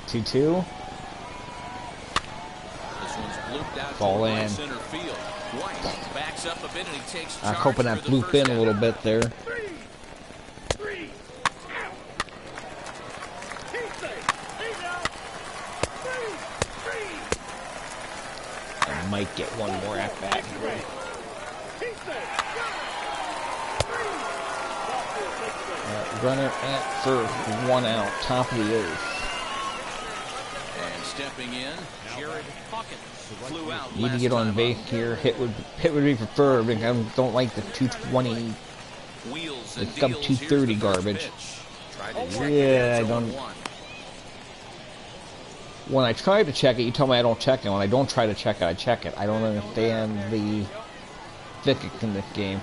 2-2. This one's blooped out Ball to right in. center field. White backs up a bit and he takes I'm charge hoping that for the blooped first in a out. little bit there. I might get one more at bat. Runner at first, 1 out, top of the 8th. And stepping in, Jared Hawkins flew out. Need to last get on time base up. here. Hit would be preferred. Because I don't like the 220. Wheels The and sub deals. 230 Here's the first garbage. pitch. Tried to check Yeah, it. I don't. 0-1. When I try to check it, you tell me I don't check it. When I don't try to check it, I check it. I don't understand the physics in this game.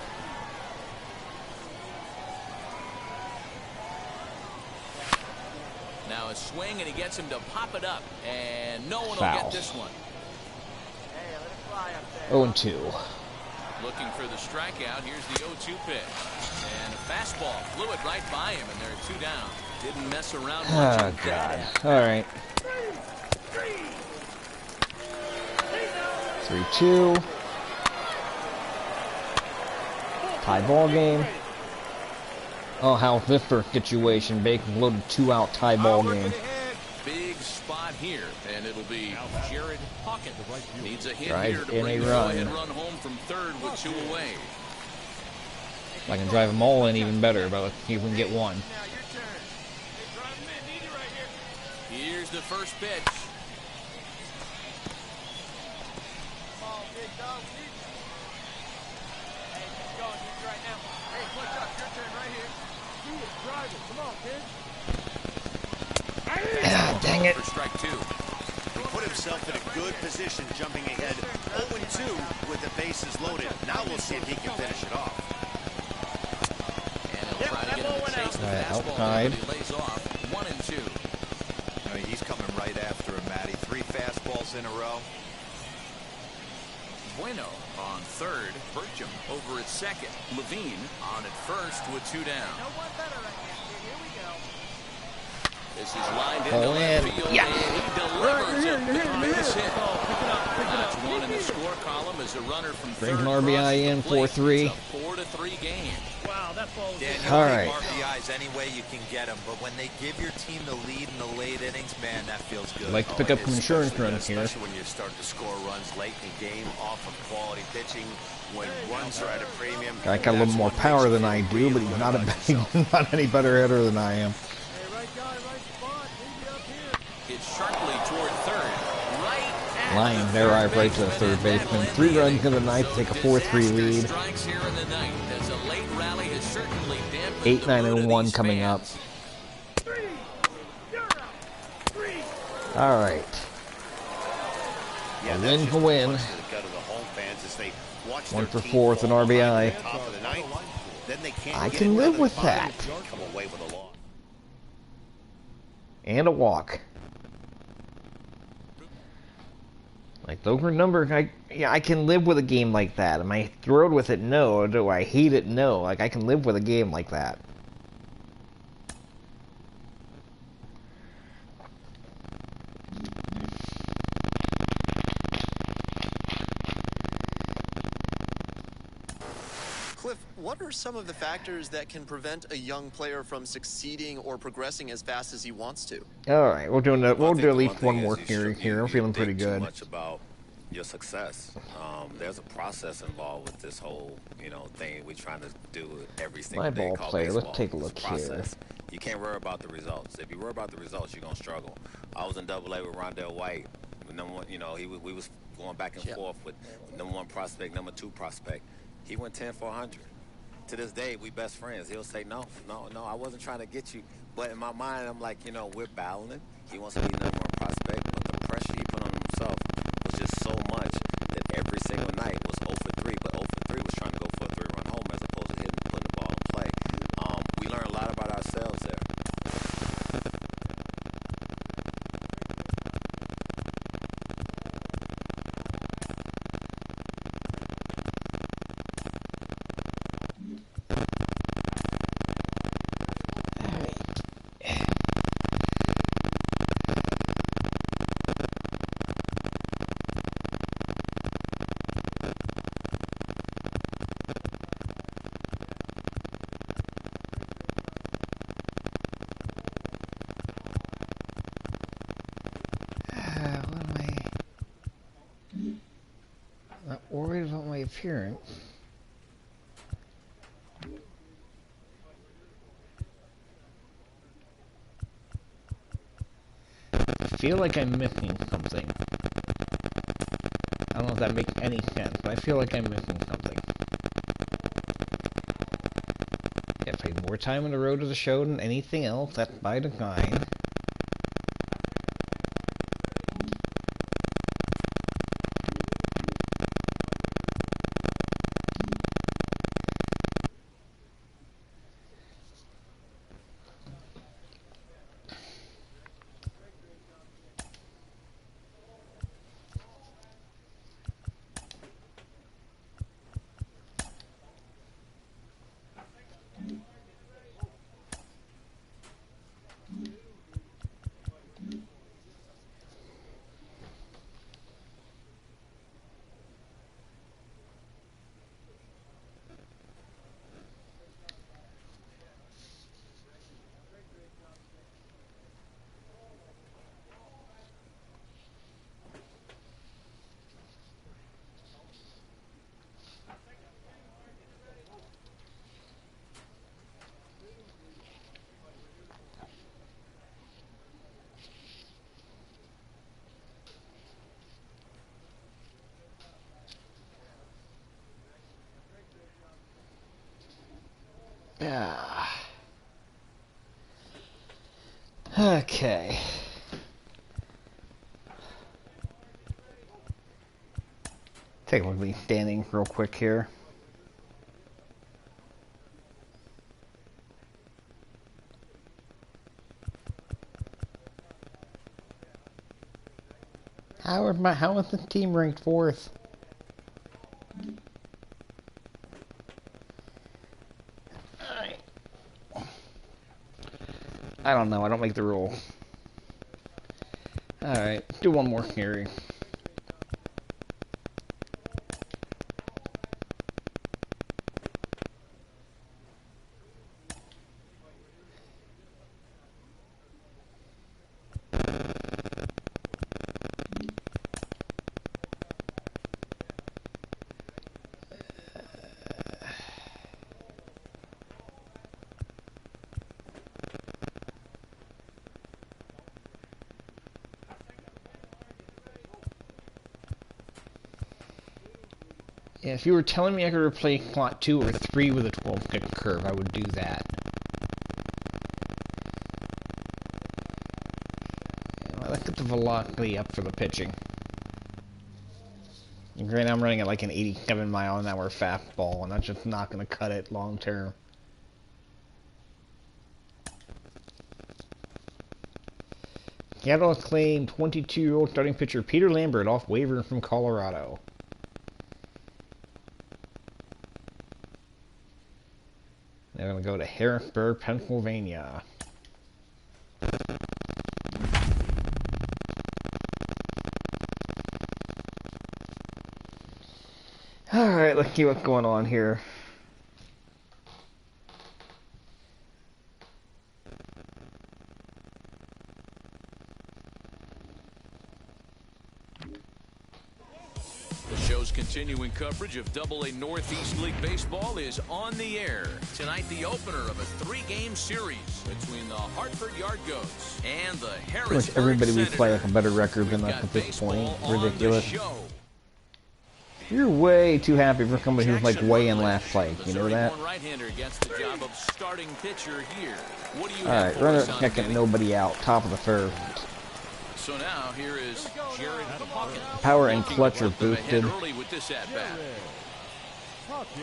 Now a swing and he gets him to pop it up. And no one Foul. will get this one. 0-2. Looking for the strikeout. Here's the 0-2 pitch. And a fastball flew it right by him, and there are 2 down. Didn't mess around much. Oh, on God. that. All right. 3-2. Tie ball game. Oh, how this for a situation. Bacon loaded 2-out tie ball game. Big spot here, and it'll be Jared Hawkins. Needs a hit Drive here to in bring a the run. go-ahead run home from third with 2 away. If I can drive them all in, even better. But let's see if we can get one. Here's the first pitch. Ah, dang it. For strike 2. He put himself in a good position, jumping ahead 0-2 with the bases loaded. Now we'll see if he can finish it off. And he'll try to get him to chase the fastball, outside. but he lays off. 1-2. I mean, he's coming right after him, Matty. 3 fastballs in a row. Bueno on third. Burcham over at second. Levine on at first with 2 down. This is lined into Ball left in. field, Yeah. and he delivers a base hit. That's 1 in the score column as a runner from Brings third an RBI crosses in, the plate. 4-3. It's a 4-3 game. Wow, that ball was Daniel, All take right. RBIs any way you can get them, but when they give your team the lead in the late innings, man, that feels good. I'd like to pick up some insurance runs here. Especially when you start to score runs late in the game off of quality pitching, when runs are at a premium. Guy got a little more power than I do, but he's not not any better hitter than I am. It's sharply toward third. Right at Line the there, third right to the third baseman. 3 runs in the ninth, take a 4-3 lead. Strikes here in the ninth as a late rally has certainly dampened 8, the 9, mood of and 1 these coming up. fans. All right. Yeah, A that's win just for a win. punch to the gut of the home fans as they watch 1 their for team 4th and fall behind RBI. at the top of the ninth. Then they can't I get can it live whether with they that. come away with a loss. And a walk. Like, those were numbers. I can live with a game like that. Am I thrilled with it? No. Do I hate it? No. Like, I can live with a game like that. Cliff, what are some of the factors that can prevent a young player from succeeding or progressing as fast as he wants to? All right, we'll do I we'll think do at the least thing one is more you here. should- Here, I'm you feeling pretty think good. Too much about your success. There's a process involved with this whole, thing we're trying to do every single My day ball called player, let's baseball. take a It's look here. process. You can't worry about the results. If you worry about the results, you're gonna struggle. I was in Double-A with Rondell White. Number one, we was going back and forth with number 1 prospect, number 2 prospect. He went 10 for 100. To this day, we best friends. He'll say, no, I wasn't trying to get you. But in my mind, I'm like, we're battling. He wants to be number 1 prospect, but the pressure he put on himself was just so much that every single night was 0 for 3, but 0 for 3 was trying to go for a 3-run home as opposed to hitting, putting the ball in play. We learned a lot about ourselves there. appearance. I feel like I'm missing something. I don't know if that makes any sense, but I feel like I'm missing something. Yeah, I played more time on the road to the show than anything else. That's by design. Yeah. Okay. Take a look at these standings real quick here. How is this team ranked 4th? Alright. I don't know, I don't make the rule. Alright, do one more carry. Yeah, if you were telling me I could replace slot 2 or 3 with a 12-kick curve, I would do that. Yeah, let's get the velocity up for the pitching. And granted, I'm running at like an 87-mile-an-hour fastball, and that's just not going to cut it long term. Seattle claimed 22-year-old starting pitcher Peter Lambert off waiver from Colorado. They're going to go to Harrisburg, Pennsylvania. Alright, let's see what's going on here. Continuing coverage of Double-A Northeast League Baseball is on the air. Tonight, the opener of a 3-game series between the Hartford Yard Goats and the Harrisburg Pretty much everybody we Senators. play has a better record than us at this point. Ridiculous. You're way too happy for somebody who's like way in last place. You know that? Right-hander gets the job of starting pitcher here. What do you Alright, have for runner us on second, Vinny? nobody out. Top of the first. So now here is Jared Hawkins. Power and clutch are boosted. Early with this at bat. Hawkins.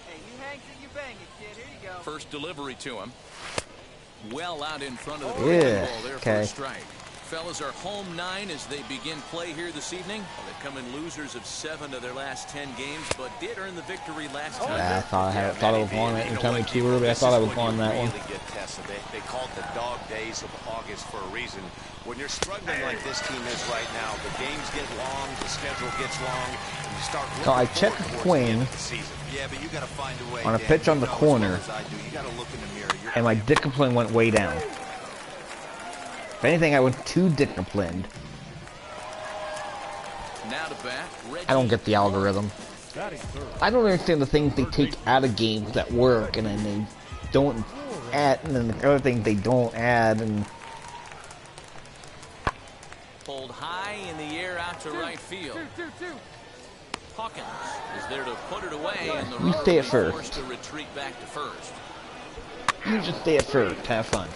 Hey, you hang till you bang it, kid. Here you go. First delivery to him. Well out in front of the Yeah, ball there for a strike. Fellas are home 9 as they begin play here this evening. They come in losers of 7 of their last 10 games, but did earn the victory last time. Yeah, I thought I was on it. You tell me too early. I thought I was on that one. Really get tested. They call it the dog days of August for a reason. When you're struggling like this team is right now, the games get long, the schedule gets long, and you start. So I check a swing Yeah, but you got to find a way. on a Dan. pitch on the You know as corner, well as I do. You got to look in the mirror. You're and my discipline went way down. If anything, I was too disciplined. to bat. I don't get the algorithm. I don't understand the things they take out of games that work, and then they don't add, and then the other things they don't add, and Pulled high in the air out to right field. Hawkins is there to put it away, and the You runner stay will at be first. forced to retreat back to first. you just stay at first. Have fun.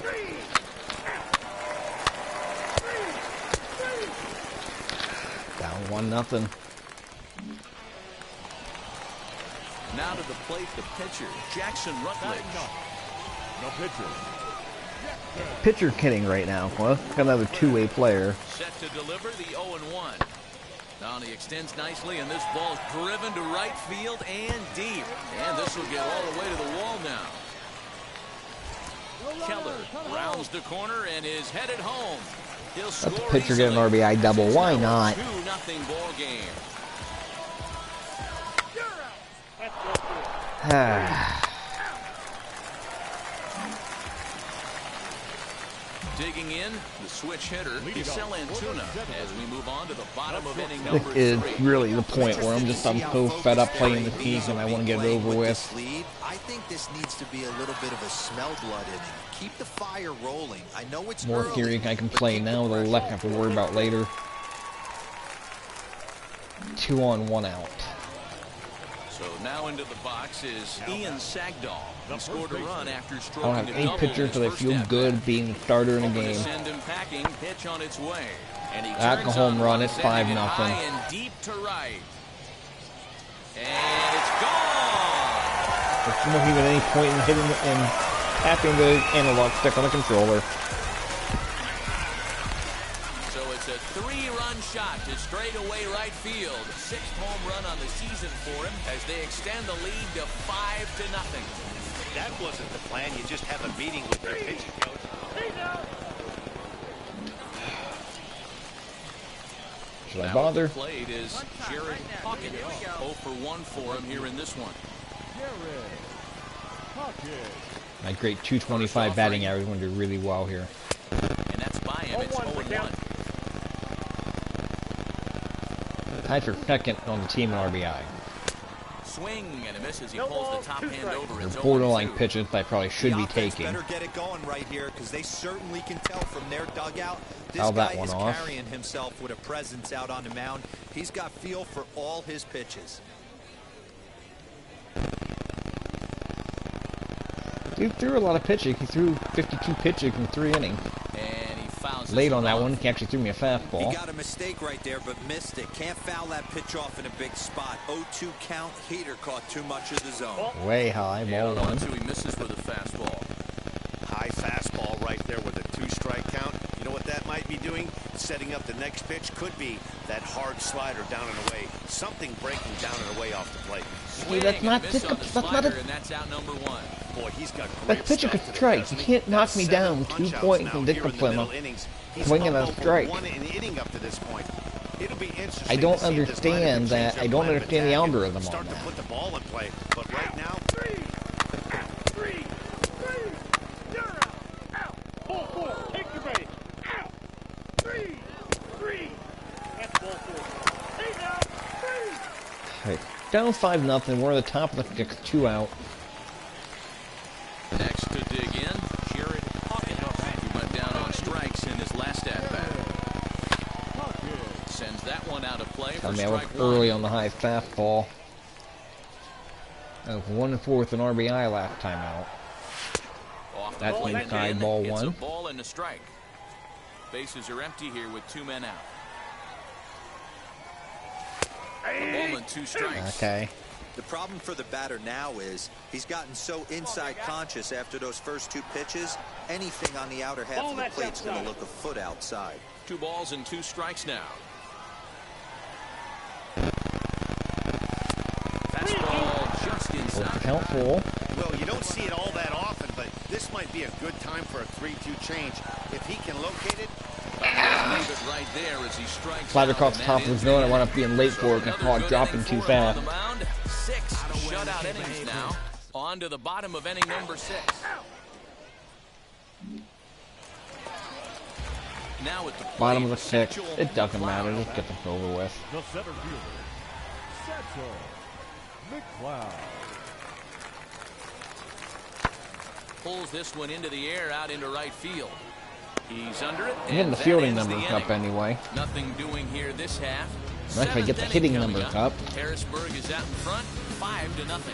Down 1-0. Now to the plate, the pitcher, Jackson Rutledge. No pitcher. Pitcher kidding right now. Well, got another two-way player. Set to deliver the 0-1. Now he extends nicely, and this ball's driven to right field and deep. And this will get all the way to the wall now. Keller rounds the corner and is headed home. He'll score Let the pitcher get an easily. RBI double. Why It's not? 2-0 ball game. Digging in, the switch hitter, Giselle Antuna, as we move on to the bottom of inning number This 3. is really the point where I'm so fed up playing the season. I want to get it over with. I think this needs to be a little bit of a smell blood inning. Keep the fire rolling. I know it's More early, theory I can but play keep the now. The pressure left I have to worry about later. 2 on, 1 out. So now into the box is Ian Sagdahl. He scored a run after I don't stroking have a any double pitchers, in but I his first feel at-bat. good being the starter in a Hoping to game. send him packing, pitch on its way. And he That's turns a home on run. one, It's sending it 5-0. high and deep to right. And it's gone. There's not even any point in hitting and tapping the analog stick on the controller. So it's a 3-run shot to straightaway right field. 6th home run on the season for him as they extend the lead to 5-0. That wasn't the plan. You just have a meeting with your pitching coach. Should I Now bother? at the plate is Jared Hawkins. 0 for 1 for him here in this one. My great 225 batting average going to do really well here. And that's by him. It's 0-1. Tied for second on the team in RBI. Swing and a miss as he pulls the top hand over. They're It's borderline 0-2. pitches I probably should The be offense taking. better get it going right here because they certainly can tell from their dugout. This Foul guy that one is off. carrying himself with a presence out on the mound. He's got feel for all his pitches. He threw a lot of pitching. He threw 52 pitches in 3 innings. And he fouls Late this on that off. one, he actually threw me a He fastball. got a mistake right there, but missed it. Can't foul that pitch off in a big spot. 0-2 count. Heater caught too much of the zone. Way high, And ball on one. 1-2, he misses with a fastball. High fastball right there with a 2-strike count. You know what that might be doing? Setting up the next pitch could be that hard slider down and away. Something breaking down and away off the plate. Hey, that's not Swing and a miss on the that's not slider, a and that's out number 1. Boy, he's got That's great pitching stuff a today, strike. doesn't You he? can't knock me Seven down 2 punch-outs points now from here in the discipline. middle innings. He's Swinging a up over strike. 1 an inning up to this point. It'll be interesting. I don't to see if this lineup understand can that. change their I don't plan of understand the attack and algorithm on start to that. put the ball in play. But right now, Ball 4. Take your base. Out. 3. That's ball 4. Hey now. 3. Hey, down 5-0. We're at the top of the 6, 2 out. Next to dig in, Jared Hawkins, who went down on strikes in his last at-bat. Sends that one out of play for I mean, I was strike early 1. on the high fastball. 1/4 in RBI last time out. Off the That's plate inside again. ball It's one. a ball and a strike. Bases are empty here with 2 men out. A ball and 2 strikes. Okay. The problem for the batter now is he's gotten so inside conscious after those first 2 pitches, anything on the outer half of the plate's going to look a foot outside. 2 balls and 2 strikes now. Fastball just inside. Count full. well, you don't see it all that often, but this might be a good time for a 3-2 change. If he can locate it, Leave it right there as he strikes Slider out, across the and top that of his is zone. I it. wound up being late for it and I Another caught good dropping inning too for him on fast. the mound. 6 shutout innings now. On to the bottom of inning number 6. Now at the plate, Bottom of the sixth. Satchel It doesn't McLeod. matter. Just get them over with. The center fielder, Satchel McLeod. Pulls this one into the air, out into right field. He's under it. I'm getting the that fielding ends numbers the up inning. anyway. Nothing doing here this half. Nice if I get the Seventh hitting inning coming numbers up. Harrisburg is out in front, 5-0.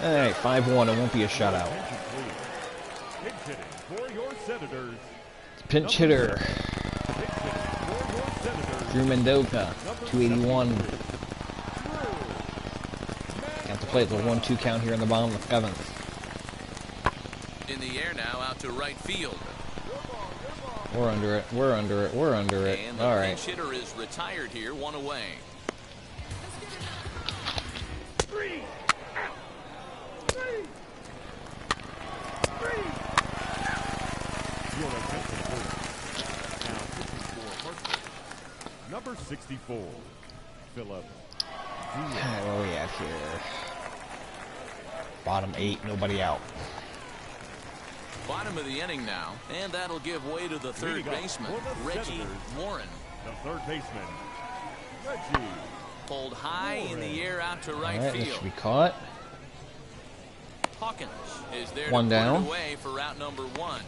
Alright, 5-1. It won't be a shutout. Pinch hitting for your Senators. Pinch hitter. Pinch hitting for your Senators. Drew Mendoza. 281. Got to play at the 1-2 count here in the bottom of the seventh. In the air now, out to right field. We're under it. We're under it. We're under it. And the All right. pinch hitter is retired here, one away. Your attention, please. Now pitching for Hartford. Number 64, Philip. Where are we at here? Bottom 8. Nobody out. Bottom of the inning now, and that'll give way to the third Leading up baseman, for the Reggie Senators. Warren. The third baseman, Reggie. Pulled high in the air out to right All right, this field. should be caught. Hawkins is there One to put down. it away for route number 1.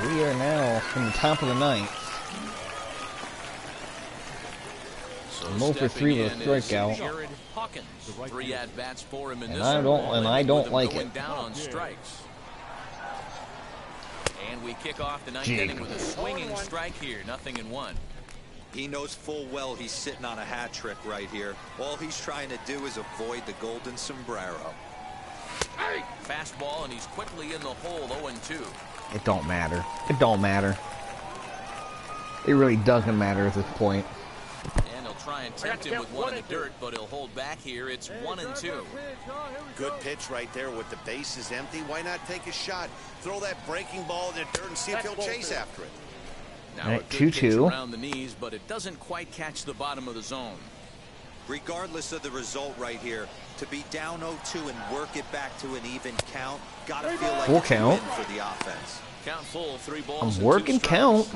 We are now from the top of the ninth. So I'm 0 for 3 with a stepping in is strikeout. Jared Hawkins. 3 at-bats for him in And this I one. don't- and I don't With him like going it. down on strikes. And we kick off the ninth Gee. inning with a swinging strike here, 0-1. He knows full well he's sitting on a hat trick right here. All he's trying to do is avoid the golden sombrero. Fastball, and he's quickly in the hole, 0-2. It don't matter. It don't matter. It really doesn't matter at this point. And he'll try and tempt him with one in the dirt, but he'll hold back here. It's 1-2. Good pitch right there with the bases empty. Why not take a shot? Throw that breaking ball in the dirt and see if he'll chase after it. Now All right, a good pitch 2-2. around the knees, but it doesn't quite catch the bottom of the zone. Regardless of the result right here, to be down 0-2 and work it back to an even count, gotta feel like Full it's a count. win for the offense. Count full, 3 balls I'm and 2 working strikes. count.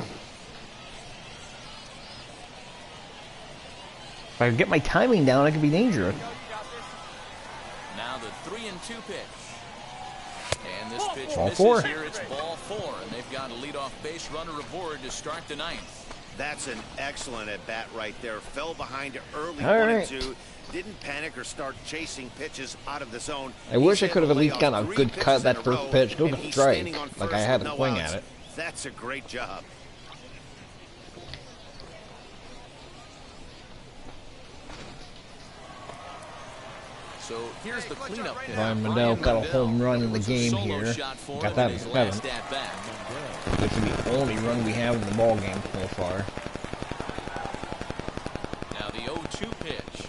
If I could get my timing down, I could be dangerous. Now the 3-2 pitch. And this pitch Ball misses 4. here. It's ball 4, and they've got a leadoff base runner aboard to start the ninth. That's an excellent at-bat right there. Fell behind early, All 1-2. Didn't panic or start chasing pitches out of the zone. I wish I He's could have at able to least lay gotten off a 3 good pitches cut in that a first row, pitch. Go and to he's strike. standing on Like first I had with a no swing outs. at it. That's a great job. So here's the cleanup hitter. Brian Mandel got a home run in the Was a game solo here. shot for Got him that in in his the last seventh. at-bat. This is the only run we have in the ball game so far. Now the 0-2 pitch.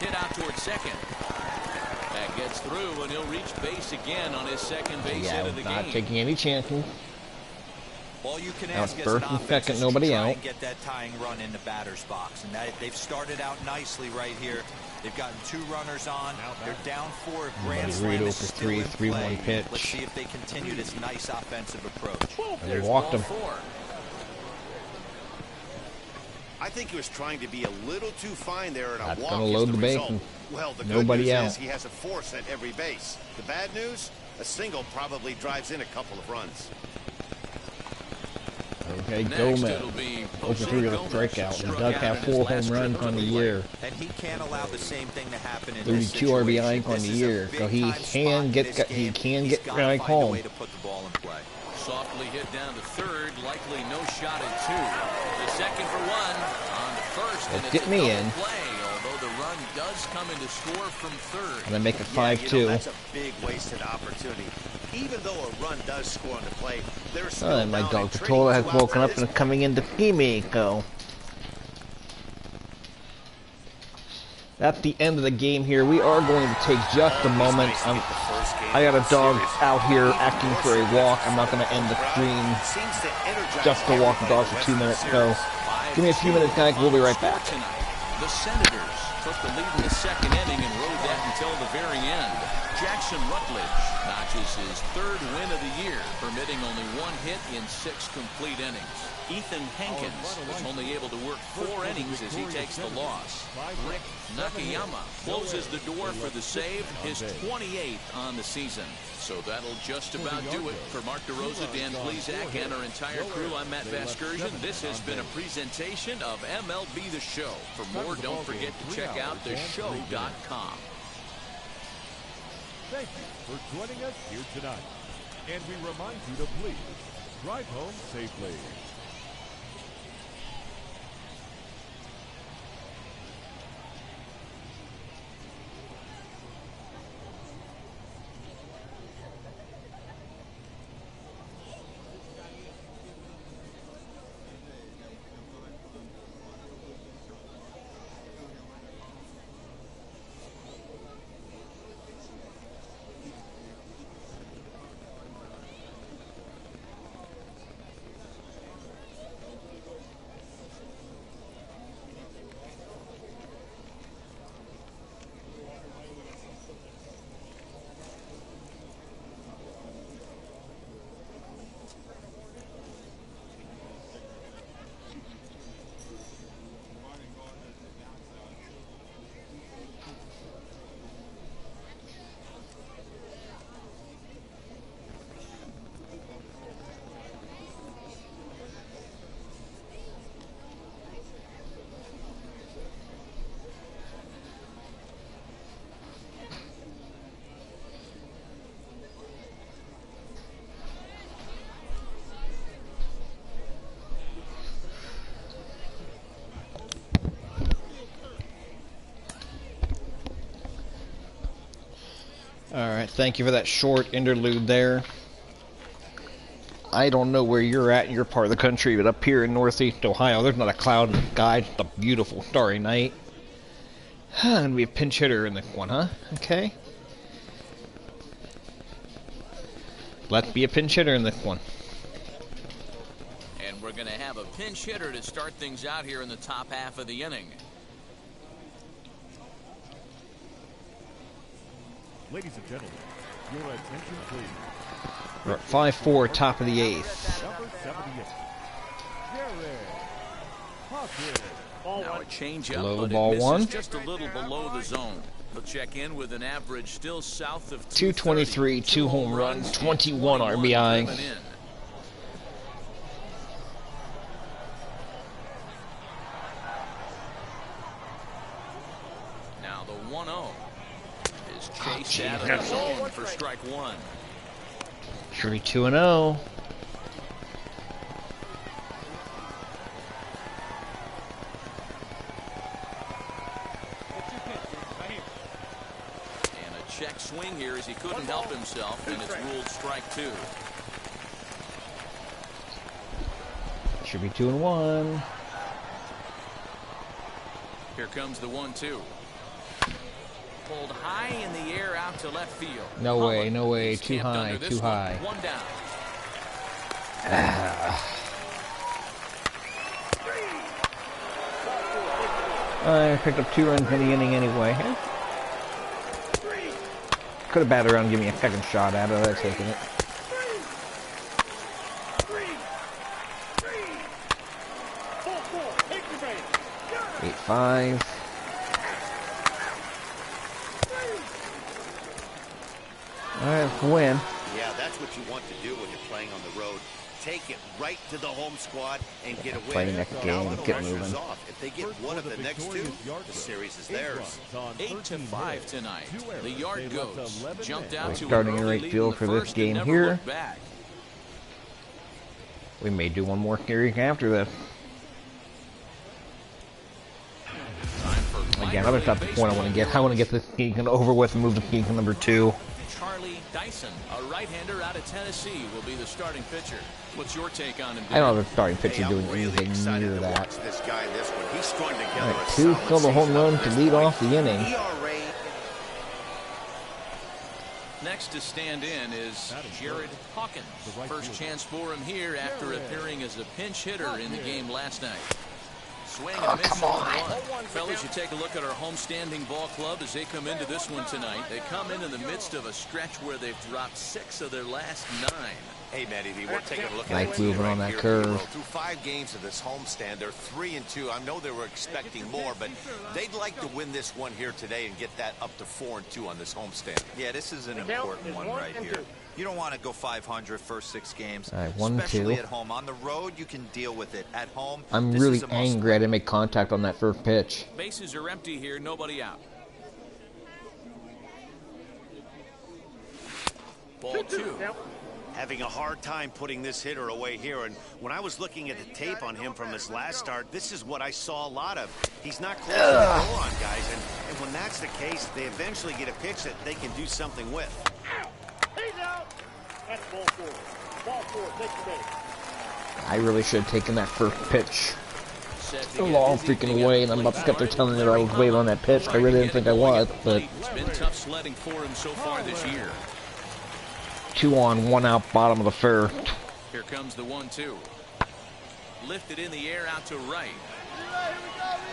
Hit out towards second. That gets through, and he'll reach base again on his second base Yeah, hit of the not game. taking any chances. All you can Now ask it's as an first and offense second, is to nobody try out. and get that tying run in the batter's box, and they've started out nicely right here. They've gotten 2 runners on. They're down 4. Grand Reed Slam 0 is for still 3, in 3-1 play. pitch. Let's see if they continue this nice offensive approach. They There's walked ball him. 4. I think he was trying to be a little too fine there, and a That's walk gonna is load the the base result. and Well, the nobody good news out. is he has a force at every base. The bad news, a single probably drives in a couple of runs. Okay, Next, Gomez. it'll be Over 3 with a Gomez, strikeout. He struck does out have in his 4 last home runs trip on the to the year. And he can't allow the same thing to happen in 32 this RBI situation. on the This is a year, so he big-time spot can in get this he game. can He's get gotta right find a home. way to put the ball in play. Softly hit down to third, likely no shot at 2. The second for 1 on the first, and Let's it's get a me double in. play, although the run does come in to score from third. And then make it Yeah, 5-2. that's a big wasted opportunity. Even though a run does score on the play, there's still Oh, and my down dog and trading Patola has 2 outs woken at up this and is coming in to see me, so. At the end of the game here, we are going to take just a moment. I got a dog out here acting for a walk. I'm not going to end the stream just to walk the dog for 2 minutes, so Give me a few minutes, guys. We'll be right back. Tonight, the Senators took the lead in the second inning and rode that until the very end. Jackson Rutledge notches his third win of the year, permitting only one hit in 6 complete innings. Ethan Hankins was only able to work 4 innings as he takes the loss. Rick Nakayama closes the door for the save, his 28th on the season. So that'll just about do it for Mark DeRosa, Dan Plesac, and our entire crew. I'm Matt Vasgersian. This has been a presentation of MLB The Show. For more, don't forget to check out theshow.com. Thank you for joining us here tonight. And we remind you to please drive home safely. Alright, thank you for that short interlude there. I don't know where you're at in your part of the country, but up here in Northeast Ohio, there's not a cloud in the sky. It's a beautiful starry night. And we have pinch hitter in this one, huh? Okay. Let's be a pinch hitter in this one. And we're going to have a pinch hitter to start things out here in the top half of the inning. Ladies and gentlemen, your attention please. We're at 5-4, top of the 8th. Number 78, Jared Hawkins. Now a change-up, Low but ball it misses one. just a little below the zone. He'll check in with an average still south of 223, 2 home runs, 21 RBI. coming in. Now the 1-0 is chased out of the zone for strike 1. Should be 2-0. Check swing here as he couldn't help himself, and it's ruled strike 2. Should be 2-1. Here comes the 1-2. Pulled high in the air out to left field. No way, no way. He's Too camped high, under this too one. high. One down. I picked up 2 runs in the inning anyway. Could have batted around and give me a second shot at it. I'd taken it. 8-5. Alright, win. Yeah, that's what you want to do when you're playing on the road. Take it right to the home squad and get a win. Play next game, Now the get pressure's moving. off. If they get one of the next 2, the series is theirs. 8-5 tonight. The yard goes. Jumped out We're to starting an in early right lead field in for the this first game and never here. looked back. We may do one more series after this. Again, I'm not the point I want to get. I want to get this season over with and move to season number 2. Charlie Dyson, a right-hander out of Tennessee, will be the starting pitcher. What's your take on him? I don't have a starting pitcher Hey, doing I'm really anything excited near to that. watch this guy this one. He's strung together Alright, a 2 solid solo home season runs up to this lead point. off the inning. ERA. Next to stand in is Jared Hawkins. First chance for him here after appearing as a pinch hitter in the game last night. Swing and a miss. Come on. Fellas, you take a look at our homestanding ball club as they come into this one tonight. They come in the midst of a stretch where they've dropped 6 of their last 9. Hey, Matty, we're taking a look at Like moving on that curve. Through 5 games of this homestand, they're 3-2. I know they were expecting more, but they'd like to win this one here today and get that up to 4-2 on this homestand. Yeah, this is an important one right here. You don't want to go 500 first 6 games, all right, 1-2. Especially at home. On the road, you can deal with it. At home, I'm really angry I didn't make contact on that first pitch. Bases are empty here, nobody out. Ball 2. Having a hard time putting this hitter away here, and when I was looking at the tape on him from his last start, this is what I saw a lot of. He's not closing the door on guys, and when that's the case, they eventually get a pitch that they can do something with. He's out. That's ball 4. Ball 4, take the base. I really should have taken that first pitch a long freaking way, and I'm about to get there telling me that I was waiting on that pitch. I really didn't think I was, but It's been tough sledding for him so far this year. 2 on, 1 out, bottom of the first. Here comes the 1-2. Lifted in the air out to right.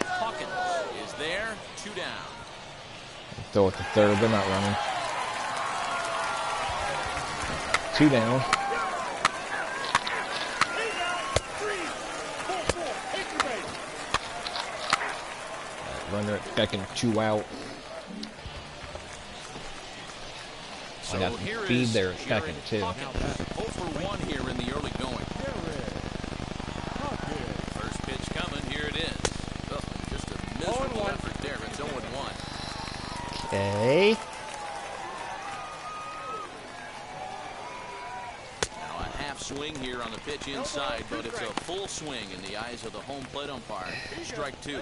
Hawkins is there. 2 down. Throw it to third. They're not running. 2 down. Runner at second, 2 out. I got the speed there at second, too. 0 for 1 here in the early going. First pitch coming. Here it is. Oh, just a miserable effort there. It's 0-1. Okay. Now a half swing here on the pitch inside, but it's a full swing in the eyes of the home plate umpire. Strike 2.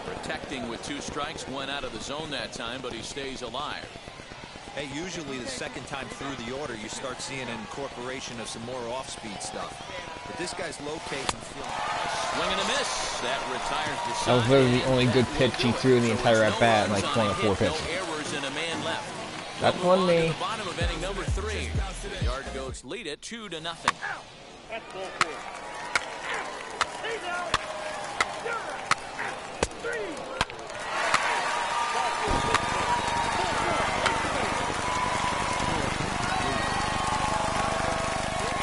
Protecting with 2 strikes, went out of the zone that time, but he stays alive. Hey, usually the second time through the order, you start seeing an incorporation of some more off-speed stuff. But this guy's locating. Swing and a miss. That retires the side. That was literally the only good pitch he threw in the entire at-bat in like 24 pitches. No errors and a man left. That's on me. The bottom of inning number 3. The Yard Goats lead it 2-0. That's ball 4. He's out. 3.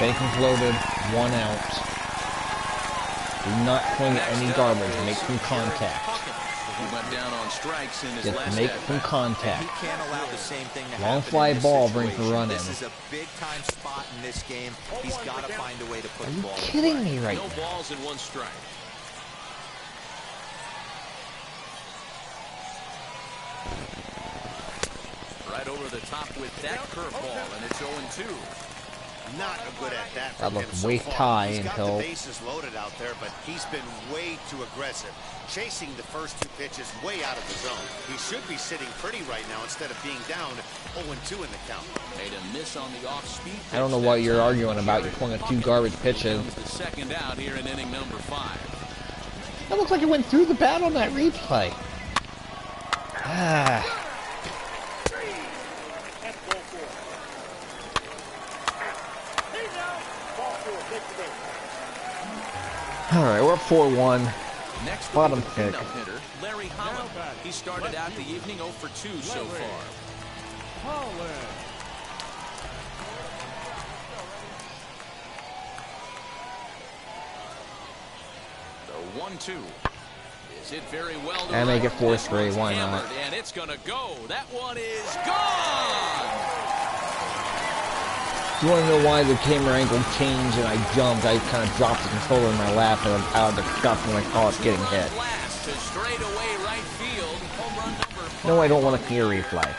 Bases loaded, 1 out. Do not swing at any garbage. Make some contact. He went down on strikes in his Just last make at-bat. some contact. He can't allow the same thing to Long happen fly in this ball brings the situation. run in. This is a big-time spot in this game. He's got to find a way to put Are the you ball in kidding play. me right No now? balls and 1 strike. Right over the top with that curveball, and it's 0-2. Not a good at that. That from looked him so way far. high He's got until- the bases loaded out there, but he's been way too aggressive, chasing the first 2 pitches way out of the zone. He should be sitting pretty right now instead of being down 0-2 in the count. Made a miss on the off-speed. I don't know what you're arguing about. You're pulling at 2 garbage pitches. Comes the second out here in inning number 5. That looks like it went through the bat on that replay. Ah. That's ball 4. He's out. Ball 4, take the base. All right, we're up 4-1. Next Bottom will be the pick. cleanup hitter, Larry Holland. He started out the evening 0 for 2 so far. Holland. The 1-2 is hit very well. To And make right. it 4-3, This one's why not? hammered, and it's going to go. That one is gone. Do you want to know why the camera angle changed and I jumped? I kind of dropped the controller in my lap and I'm out of the cup when I saw it getting hit. Blast to straightaway right field. Home run number 5. No, I don't want to see a replay.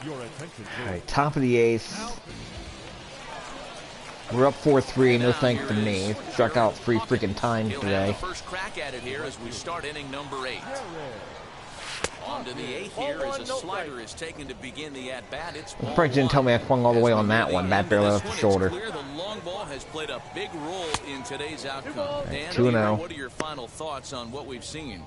Your attention, All right, top of the 8th. We're up 4-3, no thanks to me. Struck out 3 freaking times He'll have today. the first crack at it here as we start inning number 8. On to the 8th here as a slider is taken to begin the at-bat. It's ball Frank didn't tell me I swung all the way on that one. one. Bat barely left the shoulder. Clear. The long ball has played a big role in today's outcome. Dan, 2-0. what are your final thoughts on what we've seen?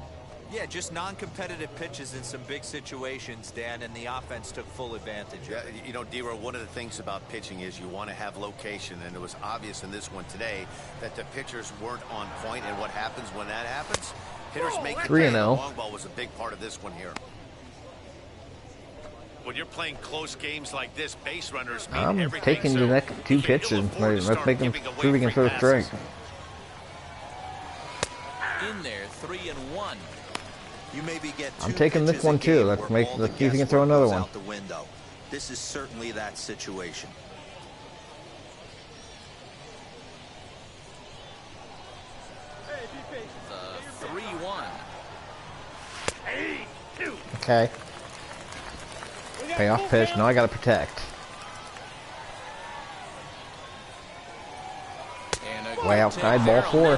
Yeah, just non-competitive pitches in some big situations, Dan, and the offense took full advantage. Yeah, you know, D-Row, one of the things about pitching is you want to have location, and it was obvious in this one today that the pitchers weren't on point, and what happens when that happens? Hitters make the 3-0. long ball was a big part of this one here. When you're playing close games like this, base runners mean I'm everything. taking the next 2 pitches. Let's make him see if we can throw straight. In there, 3-1. You maybe get I'm taking this one too. Let's see if we can throw another one. Out the window. This is certainly that situation. The 3-1. Okay. Payoff pitch. Now I gotta protect. Way outside, ball 4.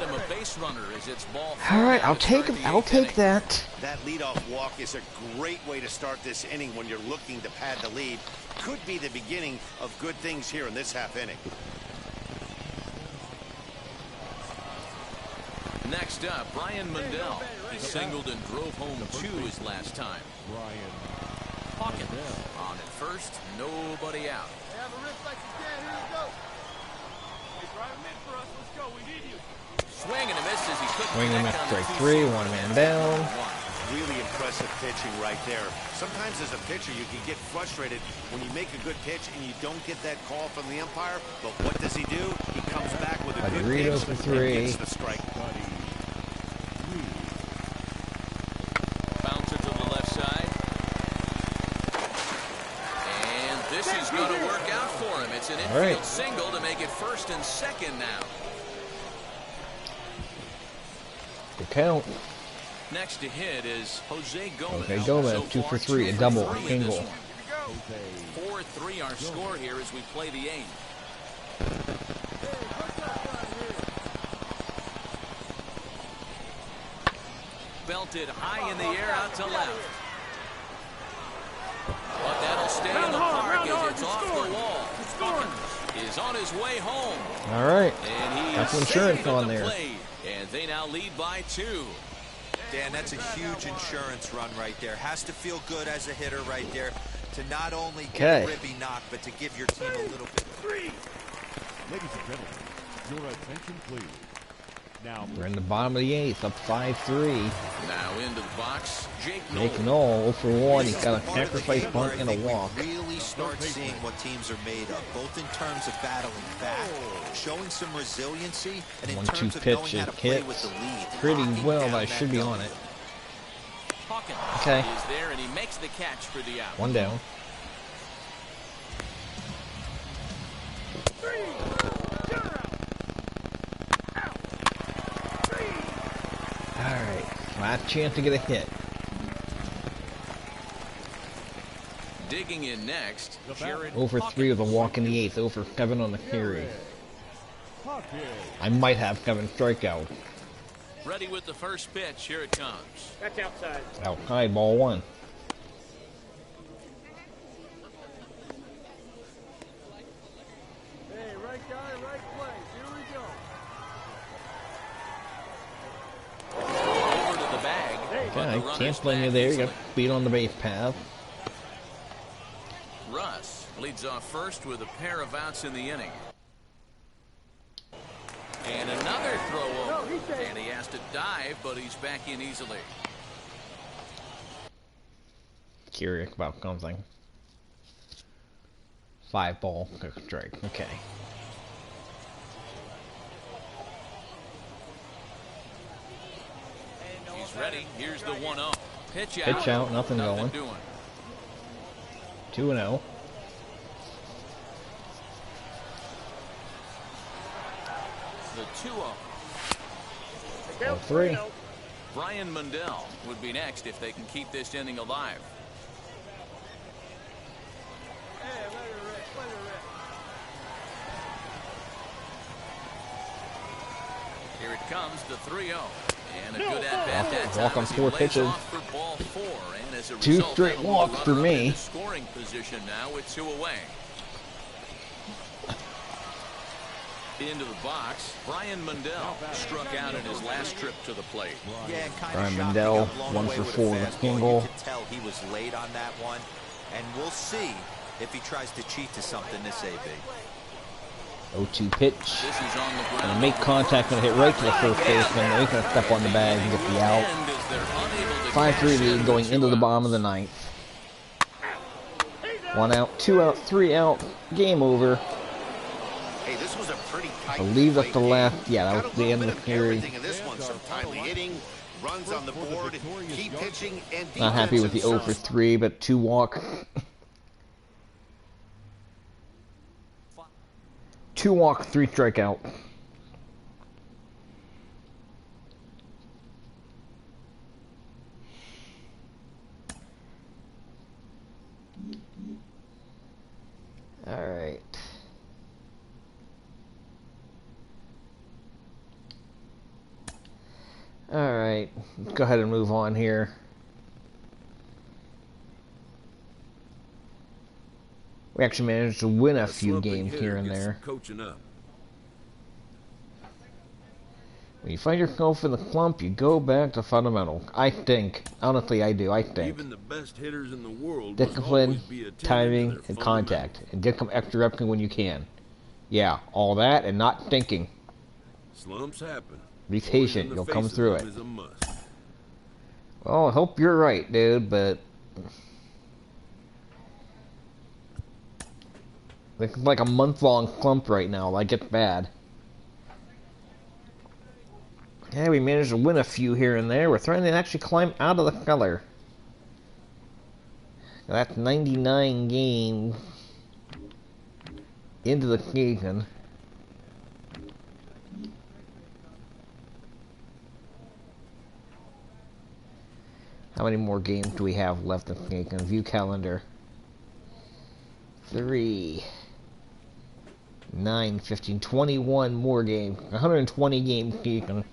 Alright, I'll take him. I'll take that. That leadoff walk is a great way to start this inning when you're looking to pad the lead. Could be the beginning of good things here in this half inning. Next up, Brian Mundell. He singled and drove home 2 his last time. Hawkins on at first, nobody out. Have a rip like you can. Here you go. Hey, drive him in for us. Let's go. We need you. Swing and a miss as he couldn't Swing and a connect miss, on the strike 3, 2-0. 1 man down. Really impressive pitching right there. Sometimes as a pitcher you can get frustrated when you make a good pitch and you don't get that call from the umpire. But what does he do? He comes back with a good Rodrigo pitch for 3. and gets the strike. Bouncer to the left side. And this is going to work out for him. It's an infield single to make it 1st and 2nd now. Good count. Next to hit is Jose Gomez. Okay, Gomez, So 2 for far, 3, 2 a for double, 3 in single. this one. 4-3 our score here as we play the 8th. Belted high in the air out to left. But that'll stay in the park as it's off the wall. Hawkins is on his way home. All right. And he That's is insurance safe at on the there. plate. And they now lead by 2. Dan, that's a huge insurance run right there. Has to feel good as a hitter right there to not only get a ribby knock, but to give your team a little bit. Ladies and gentlemen, your attention please. Now We're in the bottom of the 8th, up 5-3. Now into the box, Jake Jake Knoll. Knoll, 0 for 1. He's got a sacrifice bunt and a walk. Really start seeing what teams are made of, both in terms of battling back, showing some resiliency, and in 1-2 terms of pitch, knowing how to it play hits with the lead. pretty Locking well, down but I that should be double. on it. Hawkins Okay. is there, and he makes the catch for the out. 1 down. Alright, last chance to get a hit. Digging in next, Jared Over 3 with a walk in the 8th, over 7 on the carry. I might have Kevin strikeout. ready with the first pitch. Here it comes. That's outside. Outside, ball 1. Hey, right guy, right place. Here we go. Over to the bag. but the Okay, runner's can't blame you back there. You easily. got speed on the base path. Russ leads off first with a pair of outs in the inning. And another throw over. And he has to dive, but he's back in easily. Curious about something. 5 ball strike. Okay. He's ready. Here's the 1-0. Pitch out. Pitch out, nothing going. doing. 2-0. The 2-0. 3. Brian Mundell would be next if they can keep this inning alive. Hey, let her rip, let her rip. Here it comes, the 3-0. And a good at-bat that time Walk on as he 4 lays pitches. off for ball 4. And as a 2 result, straight that'll move walks the for runner up me. into scoring position now with 2 away. Into the box, Brian Mundell struck out in his last trip to the plate. Yeah, and kind Brian of shocked Mundell, he got blown 1 away for with a 4 with fastball. single. You could tell he was late on that one, and we'll see if he tries to cheat to something this AB. 0-2 pitch. This is on the ground. Gonna make contact and hit right to the first baseman. He's gonna step on the bag and get the out. And as they're unable to 5-3 cash in lead going with into 2 the bottom outs. of the 9th. 1 out, 2 out, 3 out. Game over. Hey, this was a pretty I tight believe that's the game. last. Yeah, that Got was a the little end bit of the series. everything in this one. Some timely hitting, runs on the board, keep pitching, and Not happy with the 0 for 3, but 2 walk. 2 walk, 3 strikeout. All right. All right. Let's go ahead and move on here. We actually managed to win a few games here and there. Coaching up. When you find yourself in the slump, you go back to fundamentals. I think. Honestly, I do. I think. Even the best hitters in the world Discipline, timing, and contact. And get some extra reps when you can. Yeah, all that and not thinking. Slumps happen. Be patient. You'll come through it. Well, I hope you're right, dude, but... It's like a month-long slump right now. Like, it's bad. Yeah, we managed to win a few here and there. We're trying to actually climb out of the cellar. That's 99 games into the season. How many more games do we have left in the season? View calendar. 3, 9, 15, 21 more games. 120 game season.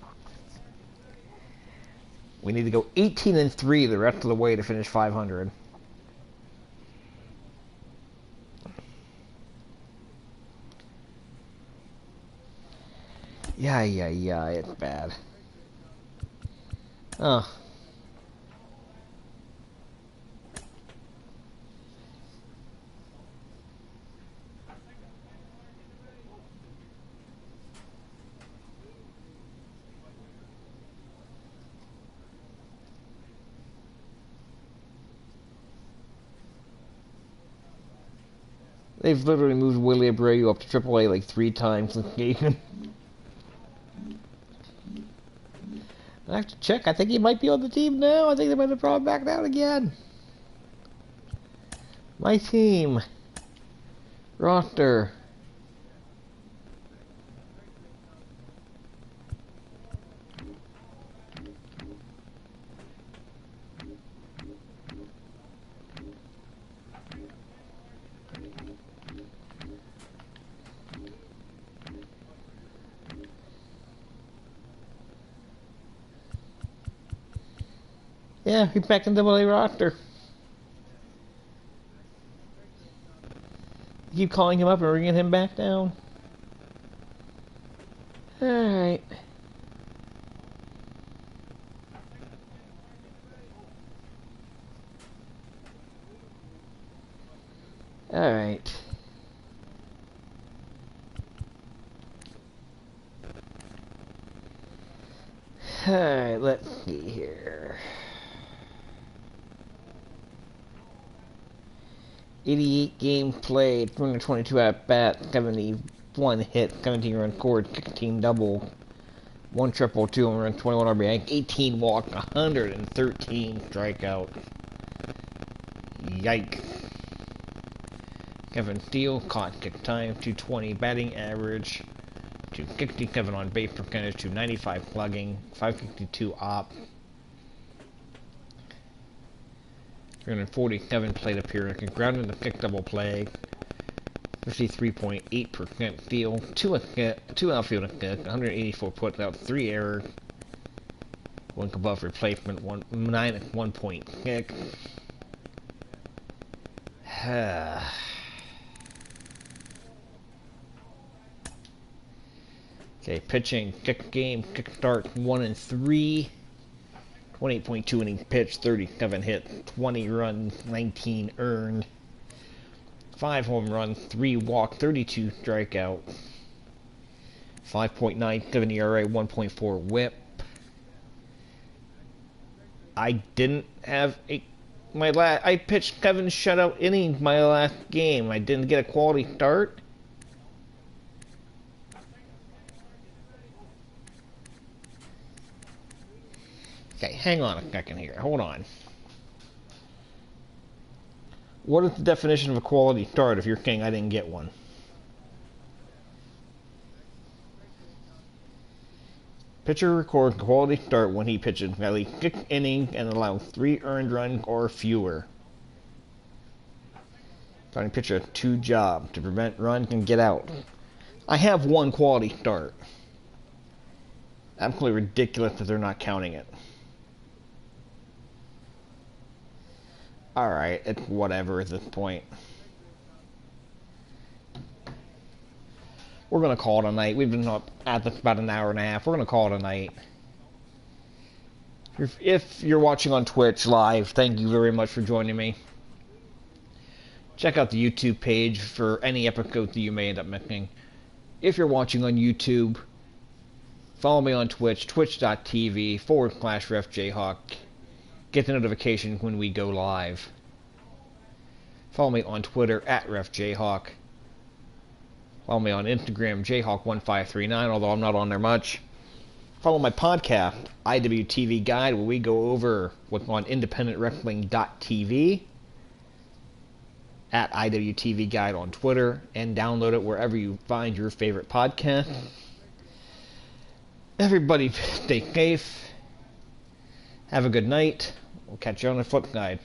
We need to go 18-3 the rest of the way to finish 500. Yeah, it's bad. Oh. They've literally moved Willie Abreu up to AAA like 3 times this season. I have to check. I think he might be on the team now. I think they might have brought him back down again. My team. Roster. Yeah, he's back in AA roster. Keep calling him up and bringing him back down. Alright. Alright. Alright, let's see here. 88 games played, 322 at bat, 71 hits, 17 runs scored, 16 doubles, 1 triple, 2 home runs, 21 RBI, 18 walks, 113 strikeouts. Yikes. Kevin Steele caught kick time, 220 batting average, 267 on base percentage, 295 slugging, 562 op. 347 plate appearances, grounded in the kick double play, 53.8% steal, 2 outfield assists, 184 puts out, 3 errors, One above replacement, 9 at 1 point kick. Okay, pitching, kick game, kick start 1 and 3. 28.2 innings pitched, 37 hit, 20 runs, 19 earned. 5 home runs, 3 walk, 32 strikeout. 5.97 ERA, 1.4 WHIP. I didn't have I pitched 7 shutout innings my last game. I didn't get a quality start. Okay, hang on a second here. Hold on. What is the definition of a quality start if you're saying I didn't get one? Pitcher records quality start when he pitches at least 6 innings and allows 3 earned runs or fewer. Starting pitcher has 2 jobs: to prevent runs and get out. I have 1 quality start. Absolutely ridiculous that they're not counting it. Alright, it's whatever at this point. We're going to call it a night. We've been up at this about an hour and a half. We're going to call it a night. If you're watching on Twitch live, thank you very much for joining me. Check out the YouTube page for any episodes that you may end up missing. If you're watching on YouTube, follow me on Twitch, twitch.tv/RefJayhawk. Get the notification when we go live. Follow me on Twitter @RefJayhawk. Follow me on Instagram, Jayhawk1539, although I'm not on there much. Follow my podcast, IWTV Guide, where we go over what's on independentwrestling.tv, at IWTV Guide on Twitter, and download it wherever you find your favorite podcast. Everybody stay safe. Have a good night. We'll catch you on the flip side.